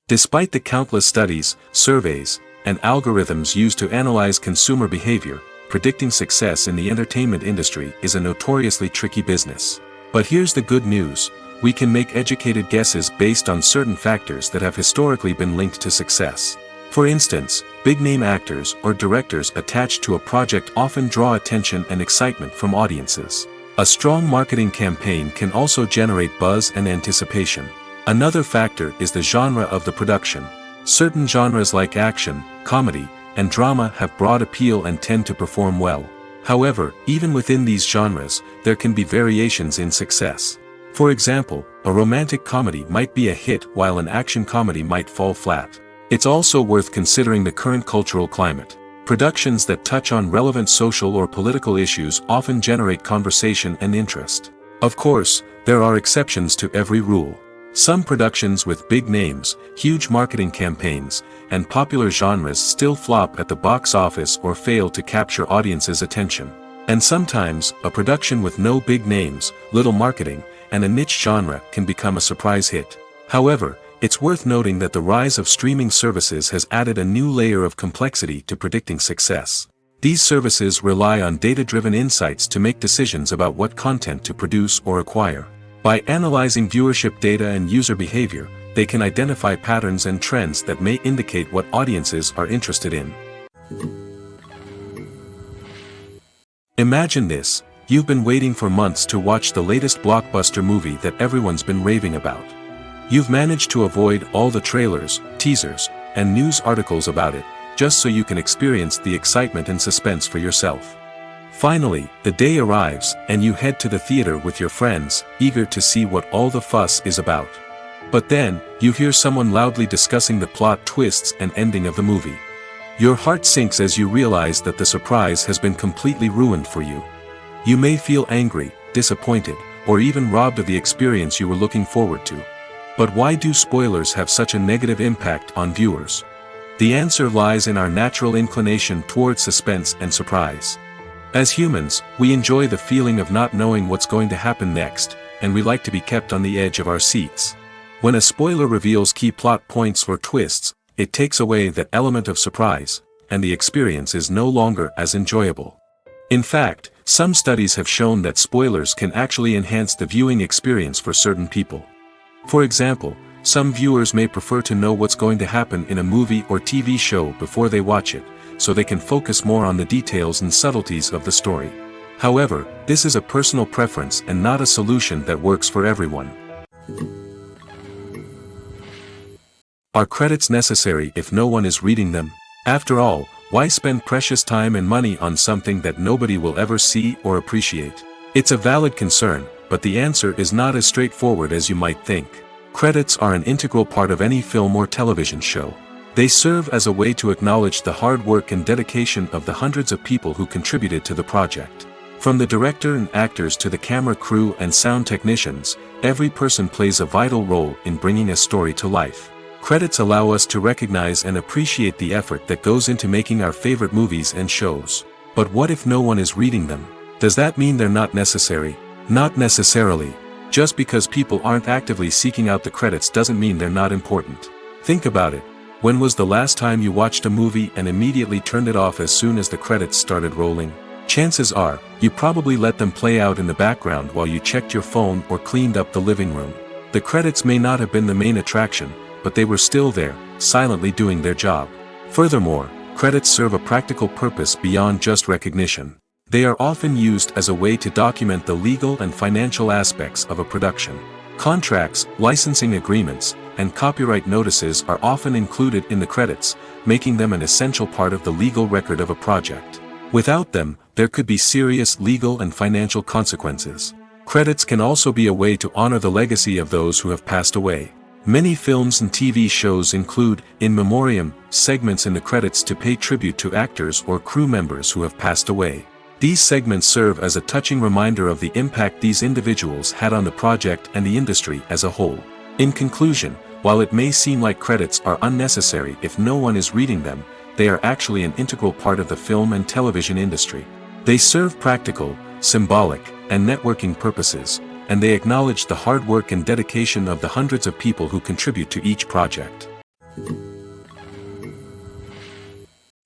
Speaker 1: Despite the countless studies, surveys, and algorithms used to analyze consumer behavior, predicting success in the entertainment industry is a notoriously tricky business. But here's the good news: we can make educated guesses based on certain factors that have historically been linked to success. For instance, big-name actors or directors attached to a project often draw attention and excitement from audiences. A strong marketing campaign can also generate buzz and anticipation. Another factor is the genre of the production. Certain genres like action, comedy, and drama have broad appeal and tend to perform well. However, even within these genres, there can be variations in success. For example, a romantic comedy might be a hit while an action comedy might fall flat. It's also worth considering the current cultural climate. Productions that touch on relevant social or political issues often generate conversation and interest. Of course, there are exceptions to every rule. Some productions with big names, huge marketing campaigns, and popular genres still flop at the box office or fail to capture audiences' attention. And sometimes, a production with no big names, little marketing, and a niche genre can become a surprise hit. However, it's worth noting that the rise of streaming services has added a new layer of complexity to predicting success. These services rely on data-driven insights to make decisions about what content to produce or acquire. By analyzing viewership data and user behavior, they can identify patterns and trends that may indicate what audiences are interested in. Imagine this: you've been waiting for months to watch the latest blockbuster movie that everyone's been raving about. You've managed to avoid all the trailers, teasers, and news articles about it, just so you can experience the excitement and suspense for yourself. Finally, the day arrives, and you head to the theater with your friends, eager to see what all the fuss is about. But then, you hear someone loudly discussing the plot twists and ending of the movie. Your heart sinks as you realize that the surprise has been completely ruined for you. You may feel angry, disappointed, or even robbed of the experience you were looking forward to. But why do spoilers have such a negative impact on viewers? The answer lies in our natural inclination toward suspense and surprise. As humans, we enjoy the feeling of not knowing what's going to happen next, and we like to be kept on the edge of our seats. When a spoiler reveals key plot points or twists, it takes away that element of surprise, and the experience is no longer as enjoyable. In fact, some studies have shown that spoilers can actually enhance the viewing experience for certain people. For example, some viewers may prefer to know what's going to happen in a movie or TV show before they watch it, so they can focus more on the details and subtleties of the story. However, this is a personal preference and not a solution that works for everyone. Are credits necessary if no one is reading them? After all, why spend precious time and money on something that nobody will ever see or appreciate? It's a valid concern, but the answer is not as straightforward as you might think. Credits are an integral part of any film or television show. They serve as a way to acknowledge the hard work and dedication of the hundreds of people who contributed to the project. From the director and actors to the camera crew and sound technicians, every person plays a vital role in bringing a story to life. Credits allow us to recognize and appreciate the effort that goes into making our favorite movies and shows. But what if no one is reading them? Does that mean they're not necessary? Not necessarily. Just because people aren't actively seeking out the credits doesn't mean they're not important. Think about it. When was the last time you watched a movie and immediately turned it off as soon as the credits started rolling? Chances are, you probably let them play out in the background while you checked your phone or cleaned up the living room. The credits may not have been the main attraction, but they were still there, silently doing their job. Furthermore, credits serve a practical purpose beyond just recognition. They are often used as a way to document the legal and financial aspects of a production. Contracts, licensing agreements, and copyright notices are often included in the credits, making them an essential part of the legal record of a project. Without them, there could be serious legal and financial consequences. Credits can also be a way to honor the legacy of those who have passed away. Many films and TV shows include, in memoriam, segments in the credits to pay tribute to actors or crew members who have passed away. These segments serve as a touching reminder of the impact these individuals had on the project and the industry as a whole. In conclusion, while it may seem like credits are unnecessary if no one is reading them, they are actually an integral part of the film and television industry. They serve practical, symbolic, and networking purposes, and they acknowledge the hard work and dedication of the hundreds of people who contribute to each project.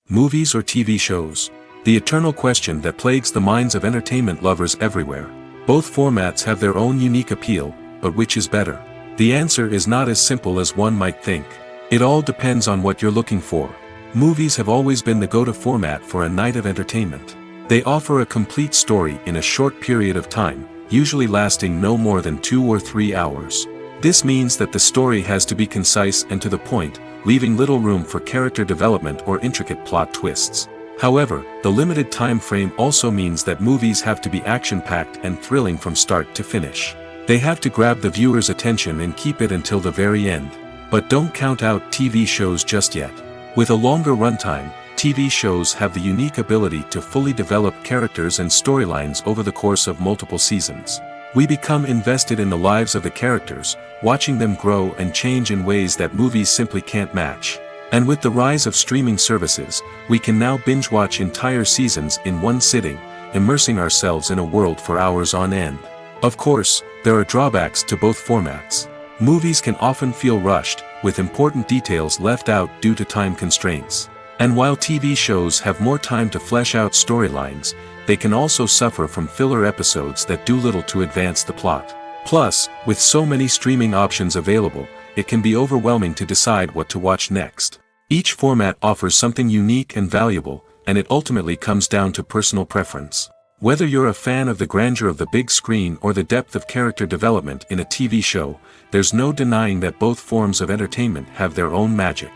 Speaker 1: Movies or TV shows? The eternal question that plagues the minds of entertainment lovers everywhere. Both formats have their own unique appeal, but which is better? The answer is not as simple as one might think. It all depends on what you're looking for. Movies have always been the go-to format for a night of entertainment. They offer a complete story in a short period of time, usually lasting no more than 2 or 3 hours. This means that the story has to be concise and to the point, leaving little room for character development or intricate plot twists. However, the limited time frame also means that movies have to be action-packed and thrilling from start to finish. They have to grab the viewer's attention and keep it until the very end. But don't count out TV shows just yet. With a longer runtime, TV shows have the unique ability to fully develop characters and storylines over the course of multiple seasons. We become invested in the lives of the characters, watching them grow and change in ways that movies simply can't match. And with the rise of streaming services, we can now binge-watch entire seasons in one sitting, immersing ourselves in a world for hours on end. Of course, there are drawbacks to both formats. Movies can often feel rushed, with important details left out due to time constraints. And while TV shows have more time to flesh out storylines, they can also suffer from filler episodes that do little to advance the plot. Plus, with so many streaming options available, it can be overwhelming to decide what to watch next. Each format offers something unique and valuable, and it ultimately comes down to personal preference. Whether you're a fan of the grandeur of the big screen or the depth of character development in a TV show, there's no denying that both forms of entertainment have their own magic.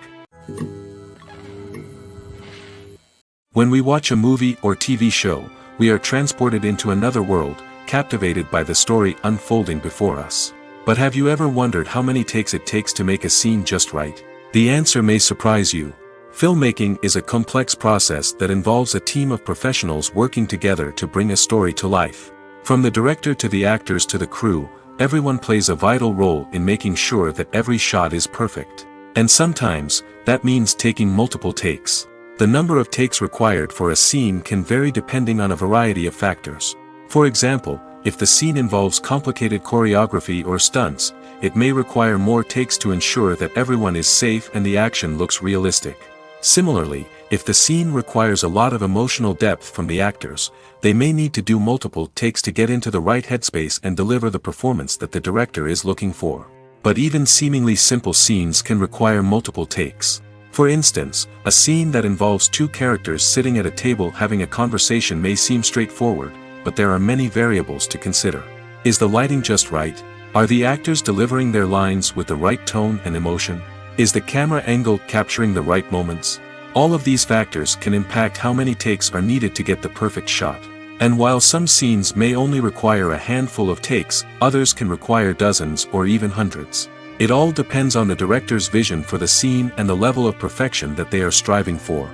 Speaker 1: When we watch a movie or TV show, we are transported into another world, captivated by the story unfolding before us. But have you ever wondered how many takes it takes to make a scene just right? The answer may surprise you. Filmmaking is a complex process that involves a team of professionals working together to bring a story to life. From the director to the actors to the crew, everyone plays a vital role in making sure that every shot is perfect. And sometimes, that means taking multiple takes. The number of takes required for a scene can vary depending on a variety of factors. For example, if the scene involves complicated choreography or stunts, it may require more takes to ensure that everyone is safe and the action looks realistic. Similarly, if the scene requires a lot of emotional depth from the actors, they may need to do multiple takes to get into the right headspace and deliver the performance that the director is looking for. But even seemingly simple scenes can require multiple takes. For instance, a scene that involves two characters sitting at a table having a conversation may seem straightforward, but there are many variables to consider. Is the lighting just right? Are the actors delivering their lines with the right tone and emotion? Is the camera angle capturing the right moments? All of these factors can impact how many takes are needed to get the perfect shot. And while some scenes may only require a handful of takes, others can require dozens or even hundreds. It all depends on the director's vision for the scene and the level of perfection that they are striving for.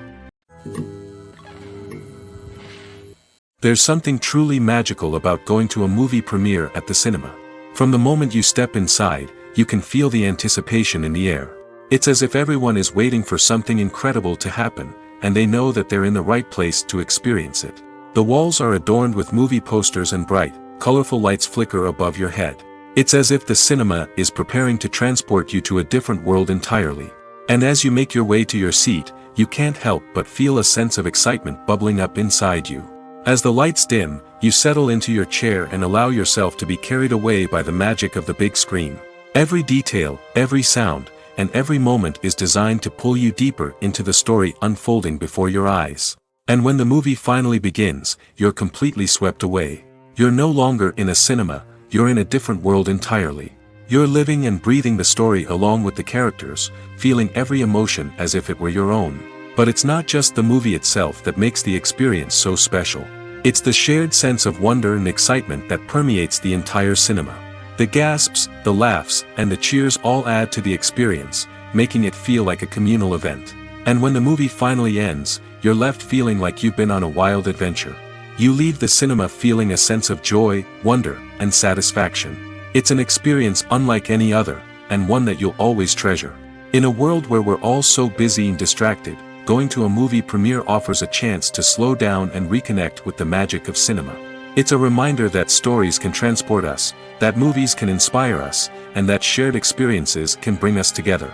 Speaker 1: There's something truly magical about going to a movie premiere at the cinema. From the moment you step inside, you can feel the anticipation in the air. It's as if everyone is waiting for something incredible to happen, and they know that they're in the right place to experience it. The walls are adorned with movie posters and bright, colorful lights flicker above your head. It's as if the cinema is preparing to transport you to a different world entirely. And as you make your way to your seat, you can't help but feel a sense of excitement bubbling up inside you. As the lights dim, you settle into your chair and allow yourself to be carried away by the magic of the big screen. Every detail, every sound, and every moment is designed to pull you deeper into the story unfolding before your eyes. And when the movie finally begins, you're completely swept away. You're no longer in a cinema, you're in a different world entirely. You're living and breathing the story along with the characters, feeling every emotion as if it were your own. But it's not just the movie itself that makes the experience so special. It's the shared sense of wonder and excitement that permeates the entire cinema. The gasps, the laughs, and the cheers all add to the experience, making it feel like a communal event. And when the movie finally ends, you're left feeling like you've been on a wild adventure. You leave the cinema feeling a sense of joy, wonder, and satisfaction. It's an experience unlike any other, and one that you'll always treasure. In a world where we're all so busy and distracted, going to a movie premiere offers a chance to slow down and reconnect with the magic of cinema. It's a reminder that stories can transport us, that movies can inspire us, and that shared experiences can bring us together.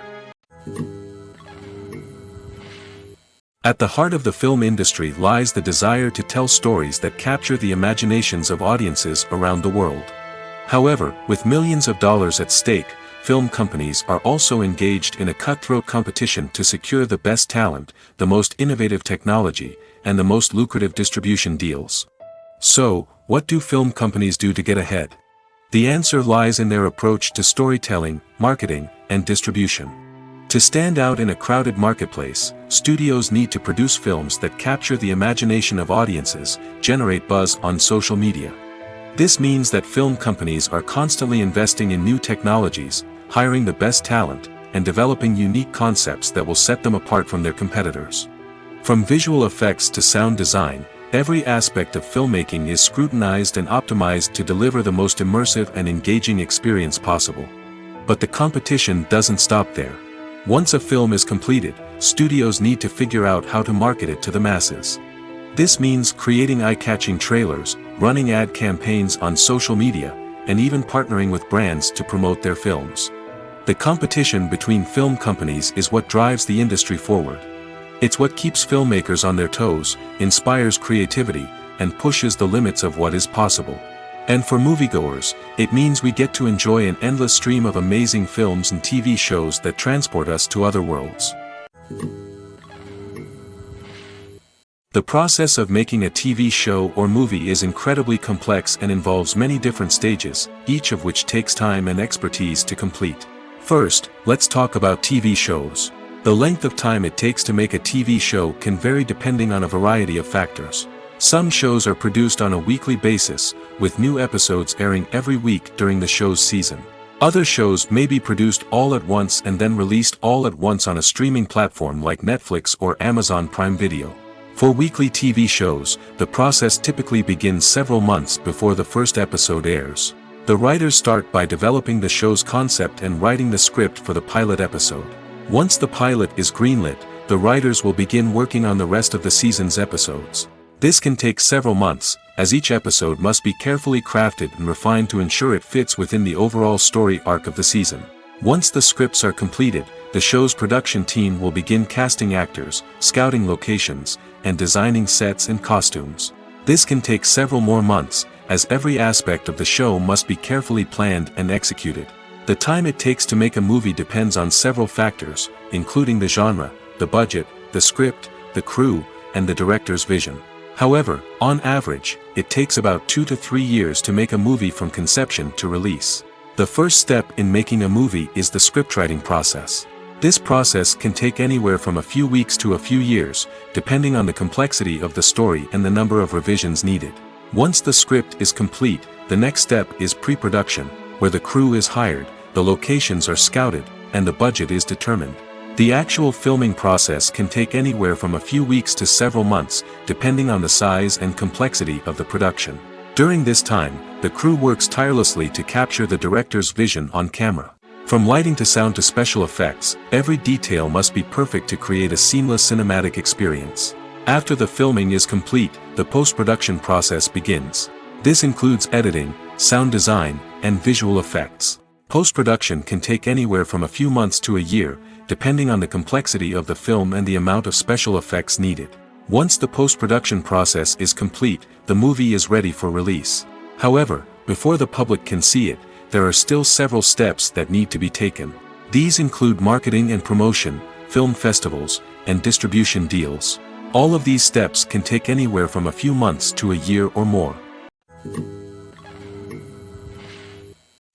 Speaker 1: At the heart of the film industry lies the desire to tell stories that capture the imaginations of audiences around the world. However, with millions of dollars at stake, film companies are also engaged in a cutthroat competition to secure the best talent, the most innovative technology, and the most lucrative distribution deals. So, what do film companies do to get ahead? The answer lies in their approach to storytelling, marketing, and distribution. To stand out in a crowded marketplace, studios need to produce films that capture the imagination of audiences, generate buzz on social media. This means that film companies are constantly investing in new technologies, hiring the best talent, and developing unique concepts that will set them apart from their competitors. From visual effects to sound design, every aspect of filmmaking is scrutinized and optimized to deliver the most immersive and engaging experience possible. But the competition doesn't stop there. Once a film is completed, studios need to figure out how to market it to the masses. This means creating eye-catching trailers, running ad campaigns on social media, and even partnering with brands to promote their films. The competition between film companies is what drives the industry forward. It's what keeps filmmakers on their toes, inspires creativity, and pushes the limits of what is possible. And for moviegoers, it means we get to enjoy an endless stream of amazing films and TV shows that transport us to other worlds. The process of making a TV show or movie is incredibly complex and involves many different stages, each of which takes time and expertise to complete. First, let's talk about TV shows. The length of time it takes to make a TV show can vary depending on a variety of factors. Some shows are produced on a weekly basis, with new episodes airing every week during the show's season. Other shows may be produced all at once and then released all at once on a streaming platform like Netflix or Amazon Prime Video. For weekly TV shows, the process typically begins several months before the first episode airs. The writers start by developing the show's concept and writing the script for the pilot episode. Once the pilot is greenlit, the writers will begin working on the rest of the season's episodes. This can take several months, as each episode must be carefully crafted and refined to ensure it fits within the overall story arc of the season. Once the scripts are completed, the show's production team will begin casting actors, scouting locations, and designing sets and costumes. This can take several more months, as every aspect of the show must be carefully planned and executed. The time it takes to make a movie depends on several factors, including the genre, the budget, the script, the crew, and the director's vision. However, on average, it takes about 2 to 3 years to make a movie from conception to release. The first step in making a movie is the scriptwriting process. This process can take anywhere from a few weeks to a few years, depending on the complexity of the story and the number of revisions needed. Once the script is complete, the next step is pre-production, where the crew is hired, the locations are scouted, and the budget is determined. The actual filming process can take anywhere from a few weeks to several months, depending on the size and complexity of the production. During this time, the crew works tirelessly to capture the director's vision on camera. From lighting to sound to special effects, every detail must be perfect to create a seamless cinematic experience. After the filming is complete, the post-production process begins. This includes editing, sound design, and visual effects. Post-production can take anywhere from a few months to a year, depending on the complexity of the film and the amount of special effects needed. Once the post-production process is complete, the movie is ready for release. However, before the public can see it, there are still several steps that need to be taken. These include marketing and promotion, film festivals, and distribution deals. All of these steps can take anywhere from a few months to a year or more.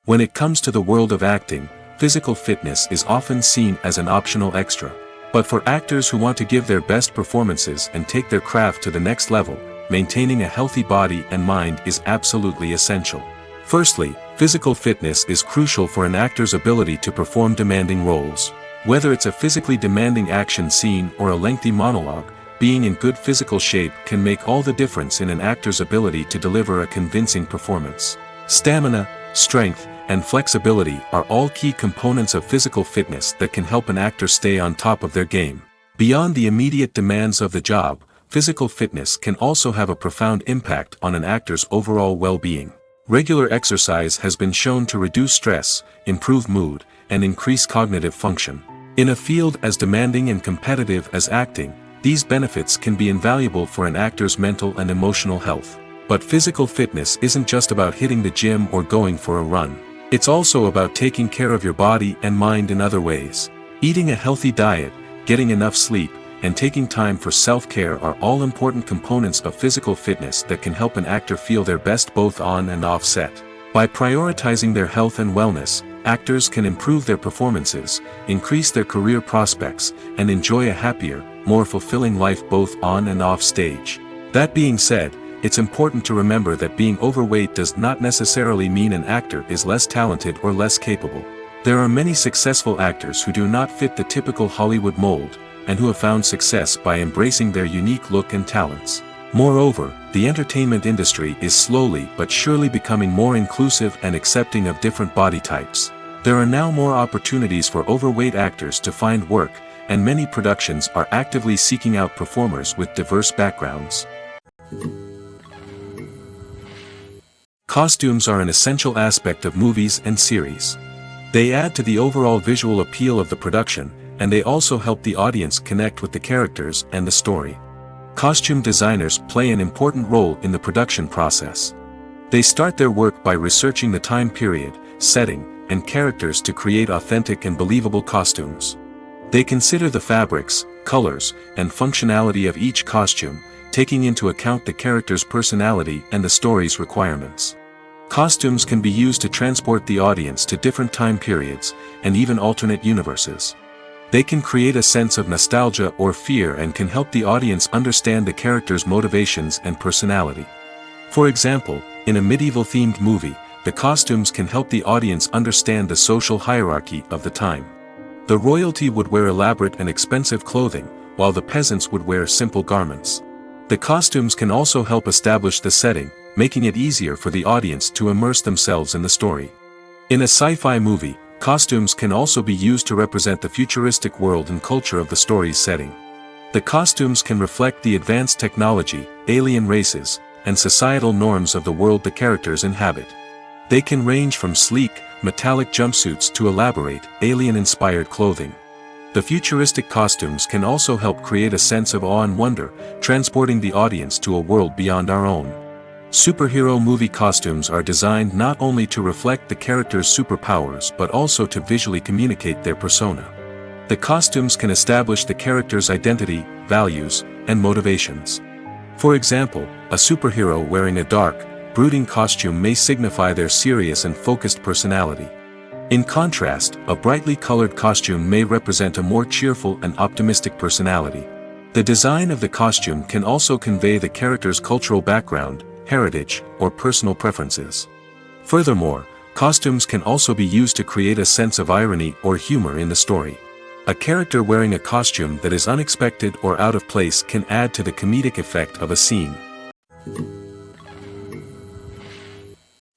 Speaker 1: When it comes to the world of acting, physical fitness is often seen as an optional extra. But for actors who want to give their best performances and take their craft to the next level, maintaining a healthy body and mind is absolutely essential. Firstly, physical fitness is crucial for an actor's ability to perform demanding roles. Whether it's a physically demanding action scene or a lengthy monologue, being in good physical shape can make all the difference in an actor's ability to deliver a convincing performance. Stamina, strength, and flexibility are all key components of physical fitness that can help an actor stay on top of their game. Beyond the immediate demands of the job, physical fitness can also have a profound impact on an actor's overall well-being. Regular exercise has been shown to reduce stress, improve mood, and increase cognitive function. In a field as demanding and competitive as acting, these benefits can be invaluable for an actor's mental and emotional health. But physical fitness isn't just about hitting the gym or going for a run. It's also about taking care of your body and mind in other ways. Eating a healthy diet, getting enough sleep, and taking time for self-care are all important components of physical fitness that can help an actor feel their best both on and off set. By prioritizing their health and wellness, actors can improve their performances, increase their career prospects, and enjoy a happier, more fulfilling life both on and off stage. That being said, it's important to remember that being overweight does not necessarily mean an actor is less talented or less capable. There are many successful actors who do not fit the typical Hollywood mold, and who have found success by embracing their unique look and talents. Moreover, the entertainment industry is slowly but surely becoming more inclusive and accepting of different body types. There are now more opportunities for overweight actors to find work, and many productions are actively seeking out performers with diverse backgrounds. Costumes are an essential aspect of movies and series. They add to the overall visual appeal of the production, and they also help the audience connect with the characters and the story. Costume designers play an important role in the production process. They start their work by researching the time period, setting, and characters to create authentic and believable costumes. They consider the fabrics, colors, and functionality of each costume, taking into account the character's personality and the story's requirements. Costumes can be used to transport the audience to different time periods, and even alternate universes. They can create a sense of nostalgia or fear and can help the audience understand the character's motivations and personality. For example, in a medieval-themed movie, the costumes can help the audience understand the social hierarchy of the time. The royalty would wear elaborate and expensive clothing, while the peasants would wear simple garments. The costumes can also help establish the setting, making it easier for the audience to immerse themselves in the story. In a sci-fi movie, costumes can also be used to represent the futuristic world and culture of the story's setting. The costumes can reflect the advanced technology, alien races, and societal norms of the world the characters inhabit. They can range from sleek, metallic jumpsuits to elaborate, alien-inspired clothing. The futuristic costumes can also help create a sense of awe and wonder, transporting the audience to a world beyond our own. Superhero movie costumes are designed not only to reflect the character's superpowers but also to visually communicate their persona. The costumes can establish the character's identity, values, and motivations. For example, a superhero wearing a dark, brooding costume may signify their serious and focused personality. In contrast, a brightly colored costume may represent a more cheerful and optimistic personality. The design of the costume can also convey the character's cultural background, heritage, or personal preferences. Furthermore, costumes can also be used to create a sense of irony or humor in the story. A character wearing a costume that is unexpected or out of place can add to the comedic effect of a scene.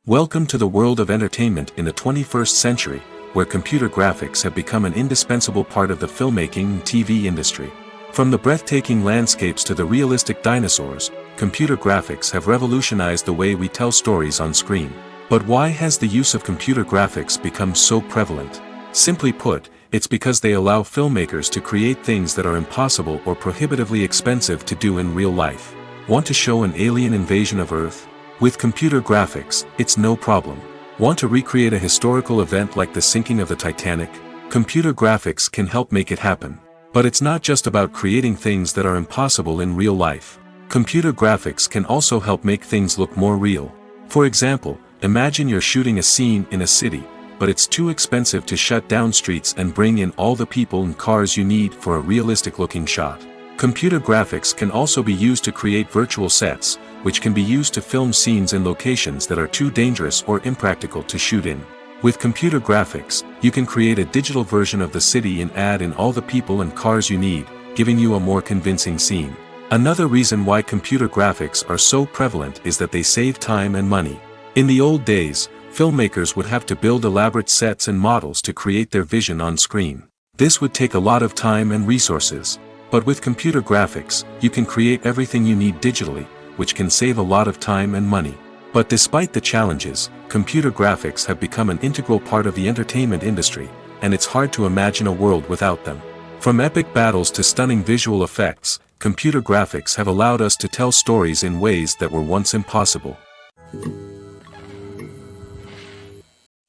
Speaker 1: Welcome to the world of entertainment in the 21st century, where computer graphics have become an indispensable part of the filmmaking and TV industry. From the breathtaking landscapes to the realistic dinosaurs, computer graphics have revolutionized the way we tell stories on screen. But why has the use of computer graphics become so prevalent? Simply put, it's because they allow filmmakers to create things that are impossible or prohibitively expensive to do in real life. Want to show an alien invasion of Earth? With computer graphics, it's no problem. Want to recreate a historical event like the sinking of the Titanic? Computer graphics can help make it happen. But it's not just about creating things that are impossible in real life. Computer graphics can also help make things look more real. For example, imagine you're shooting a scene in a city, but it's too expensive to shut down streets and bring in all the people and cars you need for a realistic-looking shot. Computer graphics can also be used to create virtual sets, which can be used to film scenes in locations that are too dangerous or impractical to shoot in. With computer graphics, you can create a digital version of the city and add in all the people and cars you need, giving you a more convincing scene. Another reason why computer graphics are so prevalent is that they save time and money. In the old days, filmmakers would have to build elaborate sets and models to create their vision on screen. This would take a lot of time and resources. But with computer graphics, you can create everything you need digitally, which can save a lot of time and money. But despite the challenges, computer graphics have become an integral part of the entertainment industry, and it's hard to imagine a world without them. From epic battles to stunning visual effects, computer graphics have allowed us to tell stories in ways that were once impossible.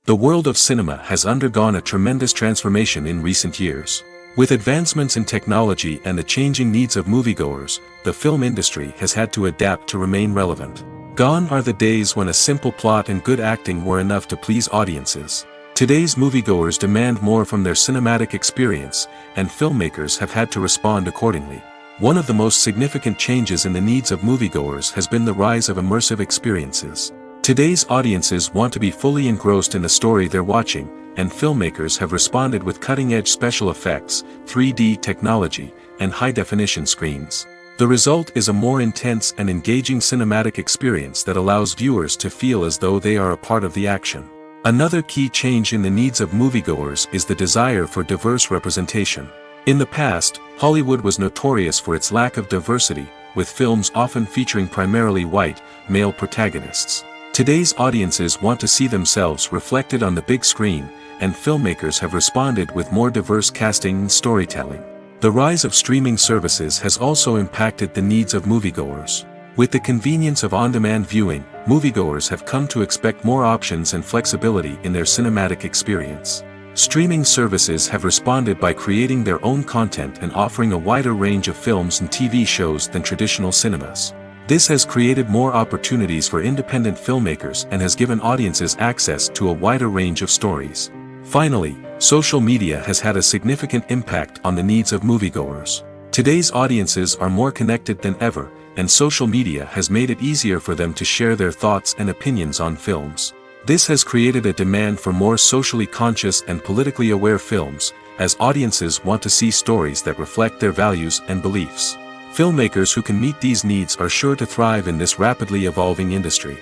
Speaker 1: The world of cinema has undergone a tremendous transformation in recent years. With advancements in technology and the changing needs of moviegoers, the film industry has had to adapt to remain relevant. Gone are the days when a simple plot and good acting were enough to please audiences. Today's moviegoers demand more from their cinematic experience, and filmmakers have had to respond accordingly. One of the most significant changes in the needs of moviegoers has been the rise of immersive experiences. Today's audiences want to be fully engrossed in the story they're watching, and filmmakers have responded with cutting-edge special effects, 3D technology, and high-definition screens. The result is a more intense and engaging cinematic experience that allows viewers to feel as though they are a part of the action. Another key change in the needs of moviegoers is the desire for diverse representation. In the past, Hollywood was notorious for its lack of diversity, with films often featuring primarily white, male protagonists. Today's audiences want to see themselves reflected on the big screen, and filmmakers have responded with more diverse casting and storytelling. The rise of streaming services has also impacted the needs of moviegoers. With the convenience of on-demand viewing, moviegoers have come to expect more options and flexibility in their cinematic experience. Streaming services have responded by creating their own content and offering a wider range of films and TV shows than traditional cinemas. This has created more opportunities for independent filmmakers and has given audiences access to a wider range of stories. Finally, social media has had a significant impact on the needs of moviegoers. Today's audiences are more connected than ever, and social media has made it easier for them to share their thoughts and opinions on films. This has created a demand for more socially conscious and politically aware films, as audiences want to see stories that reflect their values and beliefs. Filmmakers who can meet these needs are sure to thrive in this rapidly evolving industry.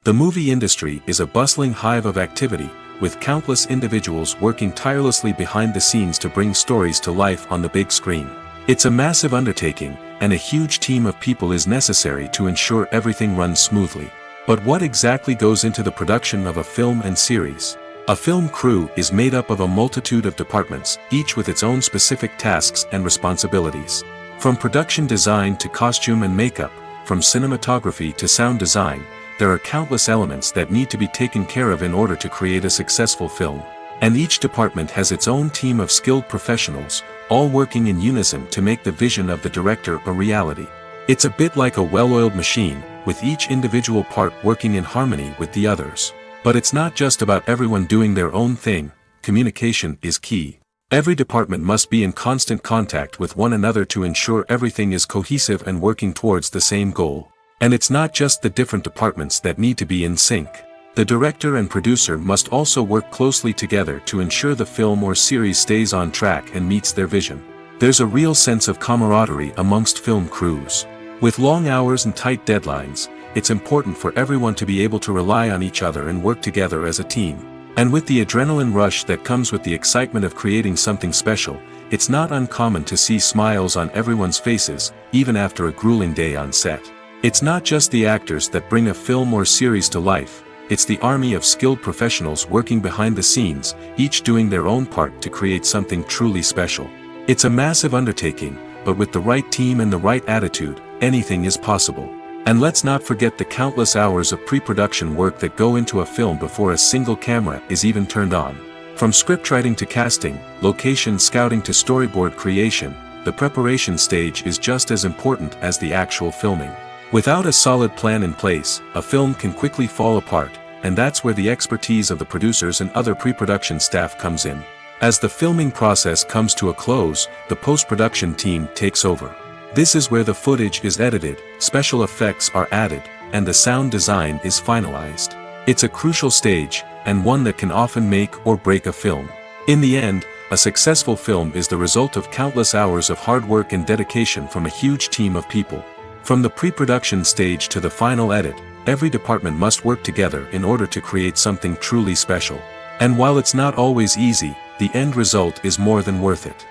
Speaker 1: The movie industry is a bustling hive of activity, with countless individuals working tirelessly behind the scenes to bring stories to life on the big screen. It's a massive undertaking, and a huge team of people is necessary to ensure everything runs smoothly. But what exactly goes into the production of a film and series? A film crew is made up of a multitude of departments, each with its own specific tasks and responsibilities. From production design to costume and makeup, from cinematography to sound design, there are countless elements that need to be taken care of in order to create a successful film. And each department has its own team of skilled professionals, all working in unison to make the vision of the director a reality. It's a bit like a well-oiled machine, with each individual part working in harmony with the others. But it's not just about everyone doing their own thing. Communication is key. Every department must be in constant contact with one another to ensure everything is cohesive and working towards the same goal. And it's not just the different departments that need to be in sync. The director and producer must also work closely together to ensure the film or series stays on track and meets their vision. There's a real sense of camaraderie amongst film crews. With long hours and tight deadlines, it's important for everyone to be able to rely on each other and work together as a team. And with the adrenaline rush that comes with the excitement of creating something special, it's not uncommon to see smiles on everyone's faces, even after a grueling day on set. It's not just the actors that bring a film or series to life, it's the army of skilled professionals working behind the scenes, each doing their own part to create something truly special. It's a massive undertaking, but with the right team and the right attitude, anything is possible. And let's not forget the countless hours of pre-production work that go into a film before a single camera is even turned on. From scriptwriting to casting, location scouting to storyboard creation, the preparation stage is just as important as the actual filming. Without a solid plan in place, a film can quickly fall apart, and that's where the expertise of the producers and other pre-production staff comes in. As the filming process comes to a close, the post-production team takes over. This is where the footage is edited, special effects are added, and the sound design is finalized. It's a crucial stage, and one that can often make or break a film. In the end, a successful film is the result of countless hours of hard work and dedication from a huge team of people. From the pre-production stage to the final edit, every department must work together in order to create something truly special. And while it's not always easy, the end result is more than worth it.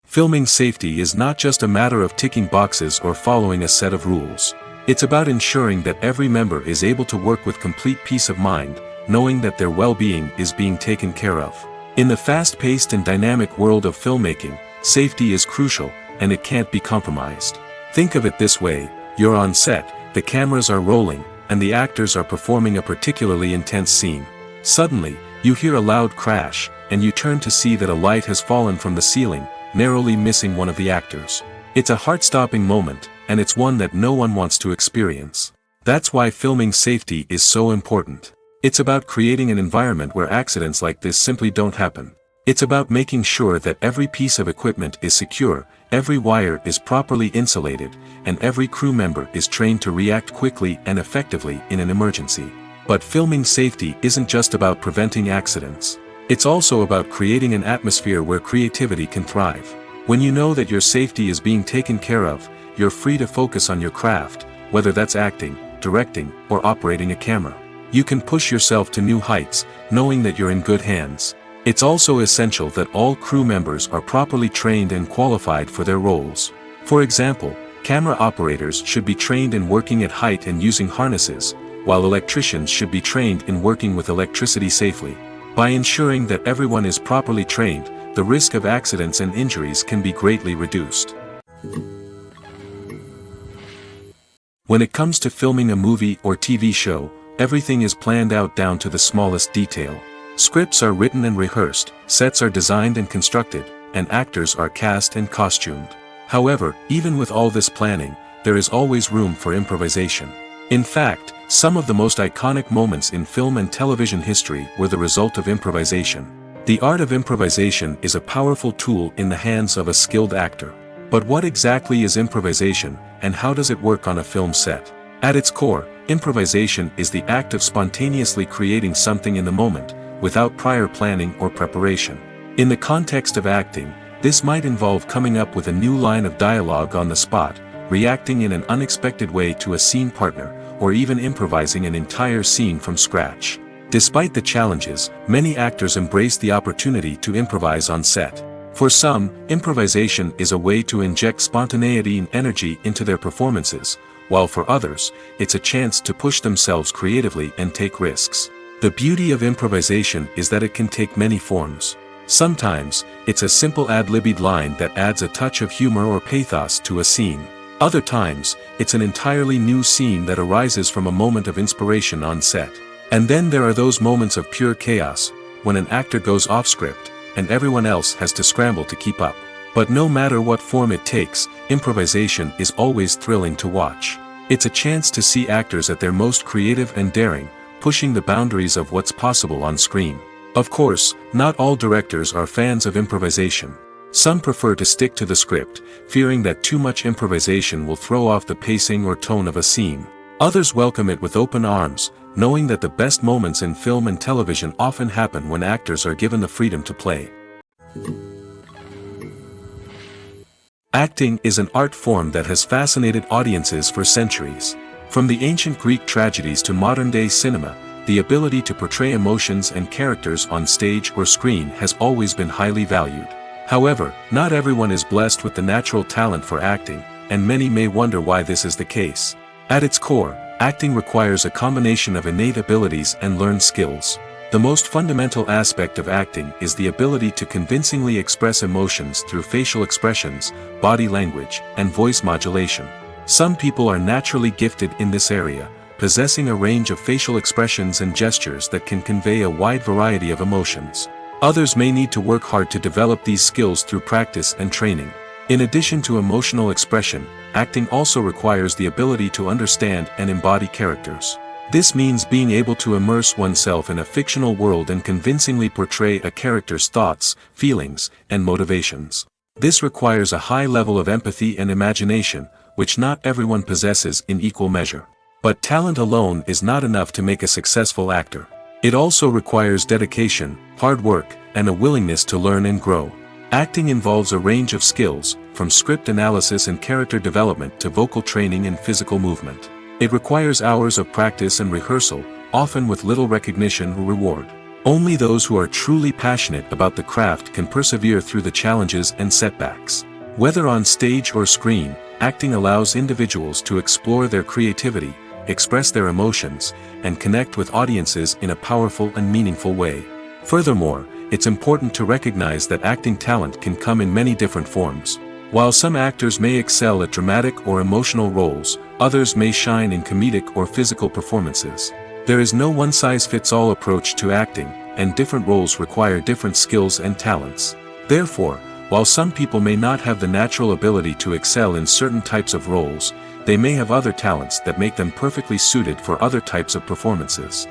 Speaker 1: Filming safety is not just a matter of ticking boxes or following a set of rules. It's about ensuring that every member is able to work with complete peace of mind, knowing that their well-being is being taken care of. In the fast-paced and dynamic world of filmmaking, safety is crucial, and it can't be compromised. Think of it this way: you're on set, the cameras are rolling, and the actors are performing a particularly intense scene. Suddenly, you hear a loud crash, and you turn to see that a light has fallen from the ceiling, narrowly missing one of the actors. It's a heart-stopping moment, and it's one that no one wants to experience. That's why filming safety is so important. It's about creating an environment where accidents like this simply don't happen. It's about making sure that every piece of equipment is secure, every wire is properly insulated, and every crew member is trained to react quickly and effectively in an emergency. But filming safety isn't just about preventing accidents. It's also about creating an atmosphere where creativity can thrive. When you know that your safety is being taken care of, you're free to focus on your craft, whether that's acting, directing, or operating a camera. You can push yourself to new heights, knowing that you're in good hands. It's also essential that all crew members are properly trained and qualified for their roles. For example, camera operators should be trained in working at height and using harnesses, while electricians should be trained in working with electricity safely. By ensuring that everyone is properly trained, the risk of accidents and injuries can be greatly reduced. When it comes to filming a movie or TV show, everything is planned out down to the smallest detail. Scripts are written and rehearsed, sets are designed and constructed, and actors are cast and costumed. However, even with all this planning, there is always room for improvisation. In fact, some of the most iconic moments in film and television history were the result of improvisation. The art of improvisation is a powerful tool in the hands of a skilled actor. But what exactly is improvisation, and how does it work on a film set? At its core, improvisation is the act of spontaneously creating something in the moment, without prior planning or preparation. In the context of acting, this might involve coming up with a new line of dialogue on the spot, reacting in an unexpected way to a scene partner, or even improvising an entire scene from scratch. Despite the challenges, many actors embrace the opportunity to improvise on set. For some, improvisation is a way to inject spontaneity and energy into their performances, while for others, it's a chance to push themselves creatively and take risks. The beauty of improvisation is that it can take many forms. Sometimes, it's a simple ad-libbed line that adds a touch of humor or pathos to a scene. Other times, it's an entirely new scene that arises from a moment of inspiration on set. And then there are those moments of pure chaos, when an actor goes off script, and everyone else has to scramble to keep up. But no matter what form it takes, improvisation is always thrilling to watch. It's a chance to see actors at their most creative and daring, pushing the boundaries of what's possible on screen. Of course, not all directors are fans of improvisation. Some prefer to stick to the script, fearing that too much improvisation will throw off the pacing or tone of a scene. Others welcome it with open arms, knowing that the best moments in film and television often happen when actors are given the freedom to play. Acting is an art form that has fascinated audiences for centuries. From the ancient Greek tragedies to modern-day cinema, the ability to portray emotions and characters on stage or screen has always been highly valued. However, not everyone is blessed with the natural talent for acting, and many may wonder why this is the case. At its core, acting requires a combination of innate abilities and learned skills. The most fundamental aspect of acting is the ability to convincingly express emotions through facial expressions, body language, and voice modulation. Some people are naturally gifted in this area, possessing a range of facial expressions and gestures that can convey a wide variety of emotions. Others may need to work hard to develop these skills through practice and training. In addition to emotional expression, acting also requires the ability to understand and embody characters. This means being able to immerse oneself in a fictional world and convincingly portray a character's thoughts, feelings, and motivations. This requires a high level of empathy and imagination, which not everyone possesses in equal measure. But talent alone is not enough to make a successful actor. It also requires dedication, hard work, and a willingness to learn and grow. Acting involves a range of skills, from script analysis and character development to vocal training and physical movement. It requires hours of practice and rehearsal, often with little recognition or reward. Only those who are truly passionate about the craft can persevere through the challenges and setbacks. Whether on stage or screen, acting allows individuals to explore their creativity, express their emotions, and connect with audiences in a powerful and meaningful way. Furthermore, it's important to recognize that acting talent can come in many different forms. While some actors may excel at dramatic or emotional roles, others may shine in comedic or physical performances. There is no one-size-fits-all approach to acting, and different roles require different skills and talents. Therefore, while some people may not have the natural ability to excel in certain types of roles, they may have other talents that make them perfectly suited for other types of performances.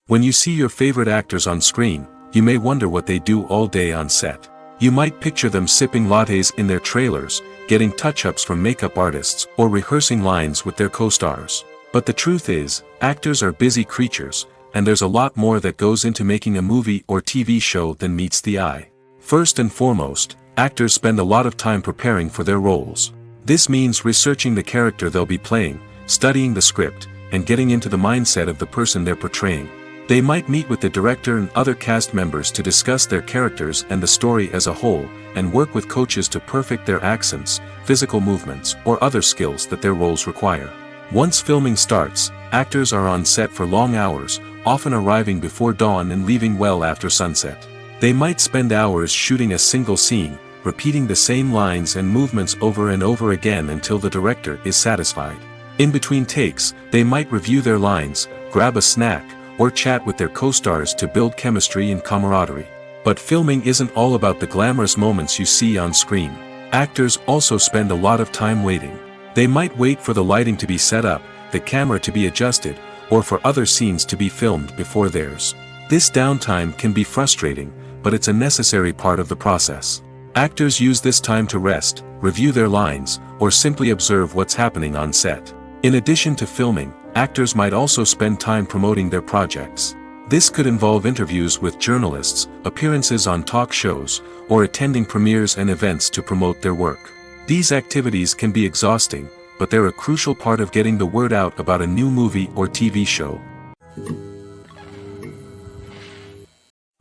Speaker 1: When you see your favorite actors on screen, you may wonder what they do all day on set. You might picture them sipping lattes in their trailers, getting touch-ups from makeup artists, or rehearsing lines with their co-stars. But the truth is, actors are busy creatures, and there's a lot more that goes into making a movie or TV show than meets the eye. First and foremost, actors spend a lot of time preparing for their roles. This means researching the character they'll be playing, studying the script, and getting into the mindset of the person they're portraying. They might meet with the director and other cast members to discuss their characters and the story as a whole, and work with coaches to perfect their accents, physical movements, or other skills that their roles require. Once filming starts, actors are on set for long hours, often arriving before dawn and leaving well after sunset. They might spend hours shooting a single scene, repeating the same lines and movements over and over again until the director is satisfied. In between takes, they might review their lines, grab a snack, or chat with their co-stars to build chemistry and camaraderie. But filming isn't all about the glamorous moments you see on screen. Actors also spend a lot of time waiting. They might wait for the lighting to be set up, the camera to be adjusted, or for other scenes to be filmed before theirs. This downtime can be frustrating, but it's a necessary part of the process. Actors use this time to rest, review their lines, or simply observe what's happening on set. In addition to filming, actors might also spend time promoting their projects. This could involve interviews with journalists, appearances on talk shows, or attending premieres and events to promote their work. These activities can be exhausting, but they're a crucial part of getting the word out about a new movie or TV show.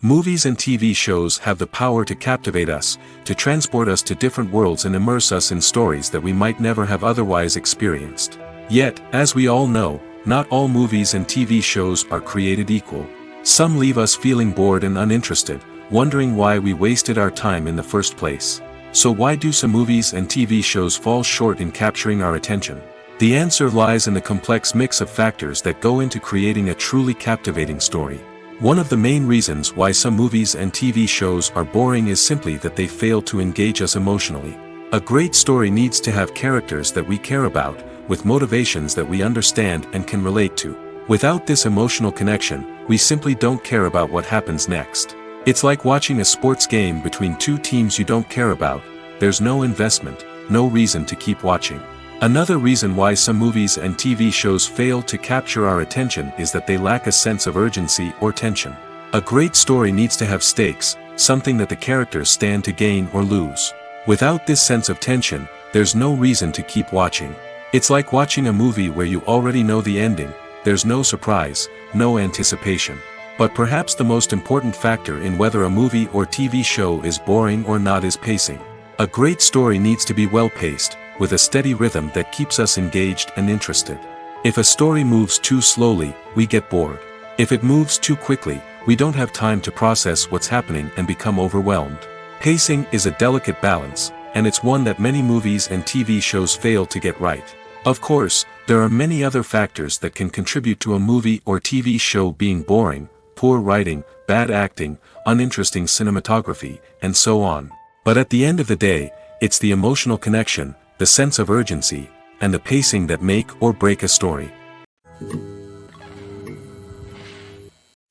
Speaker 1: Movies and TV shows have the power to captivate us, to transport us to different worlds and immerse us in stories that we might never have otherwise experienced. Yet, as we all know, not all movies and TV shows are created equal. Some leave us feeling bored and uninterested, wondering why we wasted our time in the first place. So why do some movies and TV shows fall short in capturing our attention? The answer lies in the complex mix of factors that go into creating a truly captivating story. One of the main reasons why some movies and TV shows are boring is simply that they fail to engage us emotionally. A great story needs to have characters that we care about, with motivations that we understand and can relate to. Without this emotional connection, we simply don't care about what happens next. It's like watching a sports game between two teams you don't care about. There's no investment, no reason to keep watching. Another reason why some movies and TV shows fail to capture our attention is that they lack a sense of urgency or tension. A great story needs to have stakes, something that the characters stand to gain or lose. Without this sense of tension, there's no reason to keep watching. It's like watching a movie where you already know the ending. There's no surprise, no anticipation. But perhaps the most important factor in whether a movie or TV show is boring or not is pacing. A great story needs to be well-paced, with a steady rhythm that keeps us engaged and interested. If a story moves too slowly, we get bored. If it moves too quickly, we don't have time to process what's happening and become overwhelmed. Pacing is a delicate balance, and it's one that many movies and TV shows fail to get right. Of course, there are many other factors that can contribute to a movie or TV show being boring: poor writing, bad acting, uninteresting cinematography, and so on. But at the end of the day, it's the emotional connection, the sense of urgency, and the pacing that make or break a story.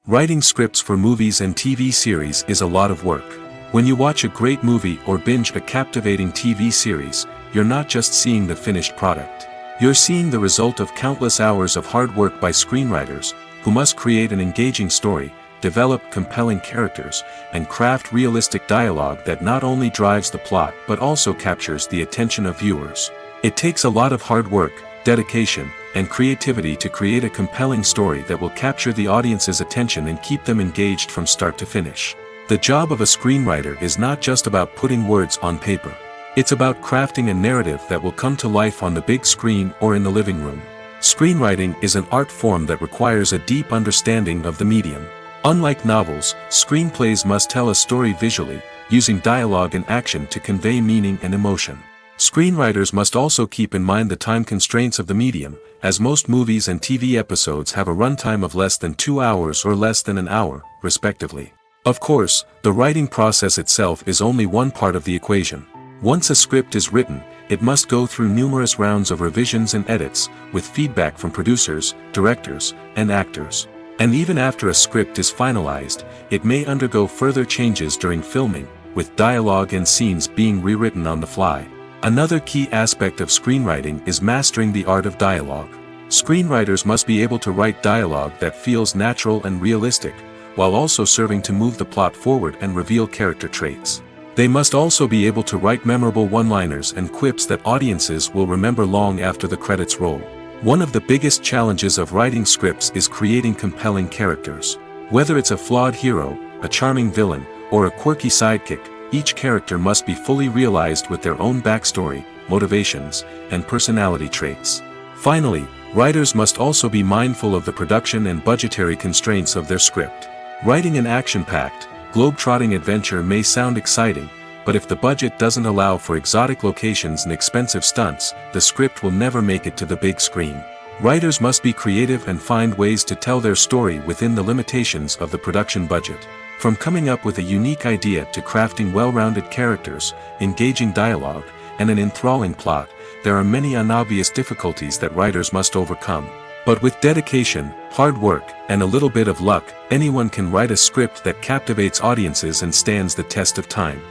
Speaker 1: Writing scripts for movies and TV series is a lot of work. When you watch a great movie or binge a captivating TV series, you're not just seeing the finished product. You're seeing the result of countless hours of hard work by screenwriters, who must create an engaging story, develop compelling characters, and craft realistic dialogue that not only drives the plot but also captures the attention of viewers. It takes a lot of hard work, dedication, and creativity to create a compelling story that will capture the audience's attention and keep them engaged from start to finish. The job of a screenwriter is not just about putting words on paper. It's about crafting a narrative that will come to life on the big screen or in the living room. Screenwriting is an art form that requires a deep understanding of the medium. Unlike novels, screenplays must tell a story visually, using dialogue and action to convey meaning and emotion. Screenwriters must also keep in mind the time constraints of the medium, as most movies and TV episodes have a runtime of less than 2 hours or less than an hour, respectively. Of course, the writing process itself is only one part of the equation. Once a script is written, it must go through numerous rounds of revisions and edits, with feedback from producers, directors, and actors. And even after a script is finalized, it may undergo further changes during filming, with dialogue and scenes being rewritten on the fly. Another key aspect of screenwriting is mastering the art of dialogue. Screenwriters must be able to write dialogue that feels natural and realistic, while also serving to move the plot forward and reveal character traits. They must also be able to write memorable one-liners and quips that audiences will remember long after the credits roll. One of the biggest challenges of writing scripts is creating compelling characters. Whether it's a flawed hero, a charming villain, or a quirky sidekick, each character must be fully realized with their own backstory, motivations, and personality traits. Finally, writers must also be mindful of the production and budgetary constraints of their script. Writing an action-packed, globe-trotting adventure may sound exciting, but if the budget doesn't allow for exotic locations and expensive stunts, the script will never make it to the big screen. Writers must be creative and find ways to tell their story within the limitations of the production budget. From coming up with a unique idea to crafting well-rounded characters, engaging dialogue, and an enthralling plot, there are many unobvious difficulties that writers must overcome. But with dedication, hard work, and a little bit of luck, anyone can write a script that captivates audiences and stands the test of time.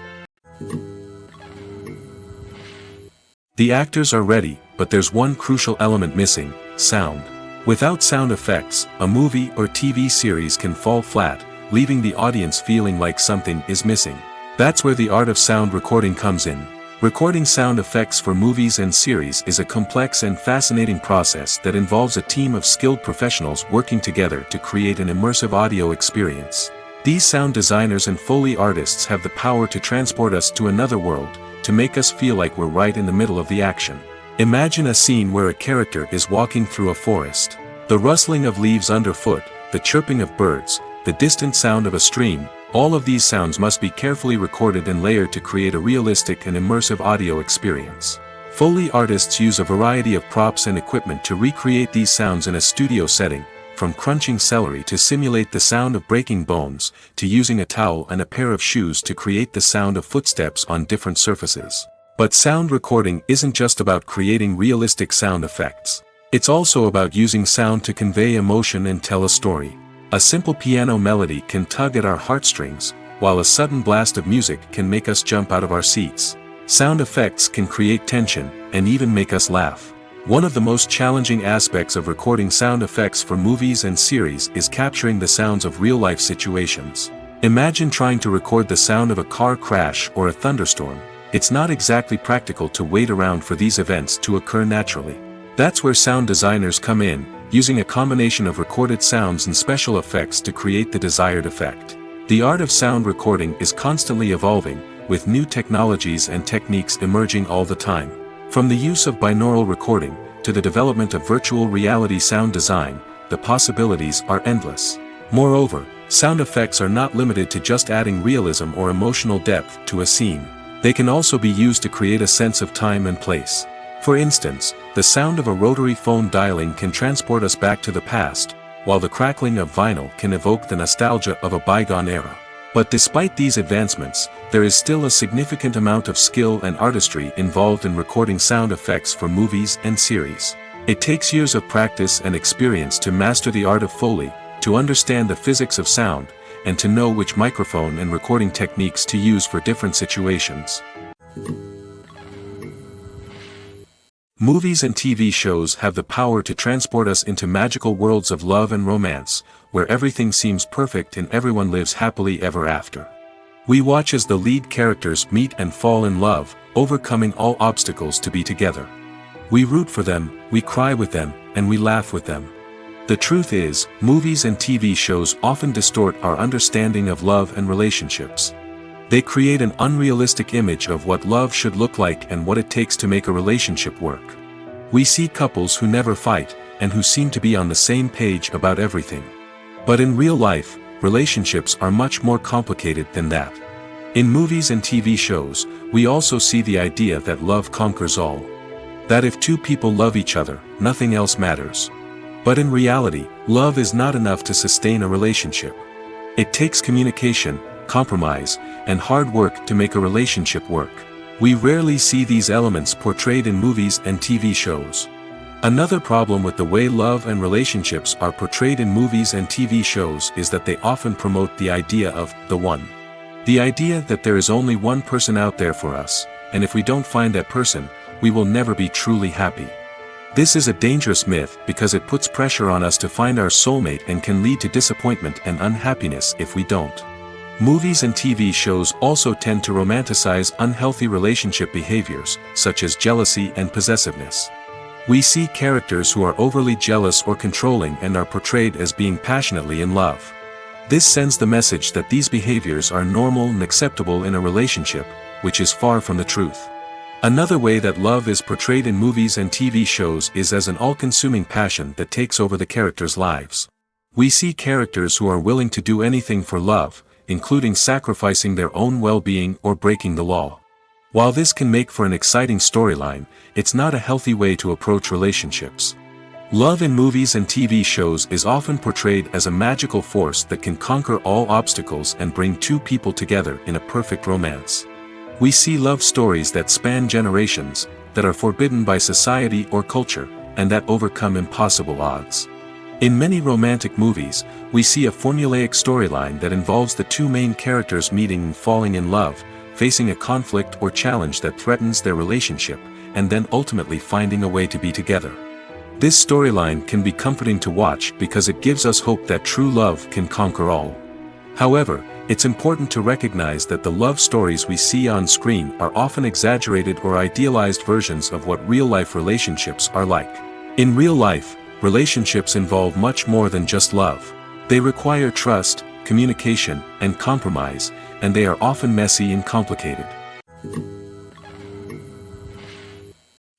Speaker 1: The actors are ready, but there's one crucial element missing: sound. Without sound effects, a movie or TV series can fall flat, leaving the audience feeling like something is missing. That's where the art of sound recording comes in. Recording sound effects for movies and series is a complex and fascinating process that involves a team of skilled professionals working together to create an immersive audio experience. These sound designers and Foley artists have the power to transport us to another world, to make us feel like we're right in the middle of the action. Imagine a scene where a character is walking through a forest. The rustling of leaves underfoot, the chirping of birds, the distant sound of a stream, all of these sounds must be carefully recorded and layered to create a realistic and immersive audio experience. Foley artists use a variety of props and equipment to recreate these sounds in a studio setting, from crunching celery to simulate the sound of breaking bones, to using a towel and a pair of shoes to create the sound of footsteps on different surfaces. But sound recording isn't just about creating realistic sound effects. It's also about using sound to convey emotion and tell a story. A simple piano melody can tug at our heartstrings, while a sudden blast of music can make us jump out of our seats. Sound effects can create tension, and even make us laugh. One of the most challenging aspects of recording sound effects for movies and series is capturing the sounds of real-life situations. Imagine trying to record the sound of a car crash or a thunderstorm. It's not exactly practical to wait around for these events to occur naturally. That's where sound designers come in, using a combination of recorded sounds and special effects to create the desired effect. The art of sound recording is constantly evolving, with new technologies and techniques emerging all the time. From the use of binaural recording, to the development of virtual reality sound design, the possibilities are endless. Moreover, sound effects are not limited to just adding realism or emotional depth to a scene. They can also be used to create a sense of time and place. For instance, the sound of a rotary phone dialing can transport us back to the past, while the crackling of vinyl can evoke the nostalgia of a bygone era. But despite these advancements, there is still a significant amount of skill and artistry involved in recording sound effects for movies and series. It takes years of practice and experience to master the art of Foley, to understand the physics of sound, and to know which microphone and recording techniques to use for different situations. Movies and TV shows have the power to transport us into magical worlds of love and romance, where everything seems perfect and everyone lives happily ever after. We watch as the lead characters meet and fall in love, overcoming all obstacles to be together. We root for them, we cry with them, and we laugh with them. The truth is, movies and TV shows often distort our understanding of love and relationships. They create an unrealistic image of what love should look like and what it takes to make a relationship work. We see couples who never fight, and who seem to be on the same page about everything. But in real life, relationships are much more complicated than that. In movies and TV shows, we also see the idea that love conquers all. That if two people love each other, nothing else matters. But in reality, love is not enough to sustain a relationship. It takes communication, compromise, and hard work to make a relationship work. We rarely see these elements portrayed in movies and TV shows. Another problem with the way love and relationships are portrayed in movies and TV shows is that they often promote the idea of the one. The idea that there is only one person out there for us, and if we don't find that person, we will never be truly happy. This is a dangerous myth because it puts pressure on us to find our soulmate and can lead to disappointment and unhappiness if we don't. Movies and TV shows also tend to romanticize unhealthy relationship behaviors, such as jealousy and possessiveness. We see characters who are overly jealous or controlling and are portrayed as being passionately in love. This sends the message that these behaviors are normal and acceptable in a relationship, which is far from the truth. Another way that love is portrayed in movies and TV shows is as an all-consuming passion that takes over the characters' lives. We see characters who are willing to do anything for love, including sacrificing their own well-being or breaking the law. While this can make for an exciting storyline, it's not a healthy way to approach relationships. Love in movies and TV shows is often portrayed as a magical force that can conquer all obstacles and bring two people together in a perfect romance. We see love stories that span generations, that are forbidden by society or culture, and that overcome impossible odds. In many romantic movies, we see a formulaic storyline that involves the two main characters meeting and falling in love, facing a conflict or challenge that threatens their relationship, and then ultimately finding a way to be together. This storyline can be comforting to watch because it gives us hope that true love can conquer all. However, it's important to recognize that the love stories we see on screen are often exaggerated or idealized versions of what real-life relationships are like. In real life, relationships involve much more than just love. They require trust, communication, and compromise, and they are often messy and complicated.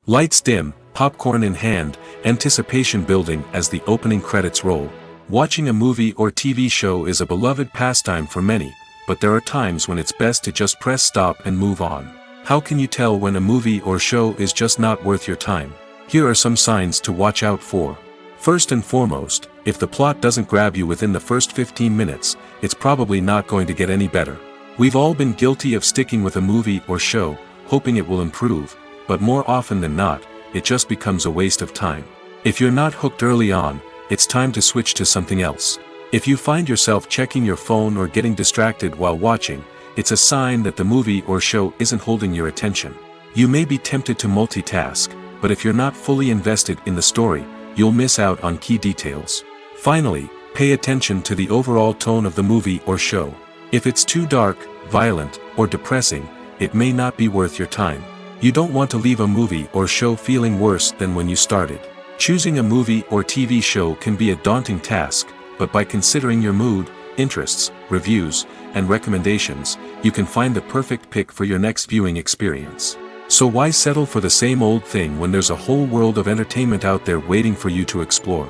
Speaker 1: Lights dim, popcorn in hand, anticipation building as the opening credits roll. Watching a movie or TV show is a beloved pastime for many, but there are times when it's best to just press stop and move on. How can you tell when a movie or show is just not worth your time? Here are some signs to watch out for. First and foremost, if the plot doesn't grab you within the first 15 minutes, it's probably not going to get any better. We've all been guilty of sticking with a movie or show, hoping it will improve, but more often than not, it just becomes a waste of time. If you're not hooked early on, it's time to switch to something else. If you find yourself checking your phone or getting distracted while watching, it's a sign that the movie or show isn't holding your attention. You may be tempted to multitask, but if you're not fully invested in the story, you'll miss out on key details. Finally, pay attention to the overall tone of the movie or show. If it's too dark, violent, or depressing, it may not be worth your time. You don't want to leave a movie or show feeling worse than when you started. Choosing a movie or TV show can be a daunting task, but by considering your mood, interests, reviews, and recommendations, you can find the perfect pick for your next viewing experience. So why settle for the same old thing when there's a whole world of entertainment out there waiting for you to explore?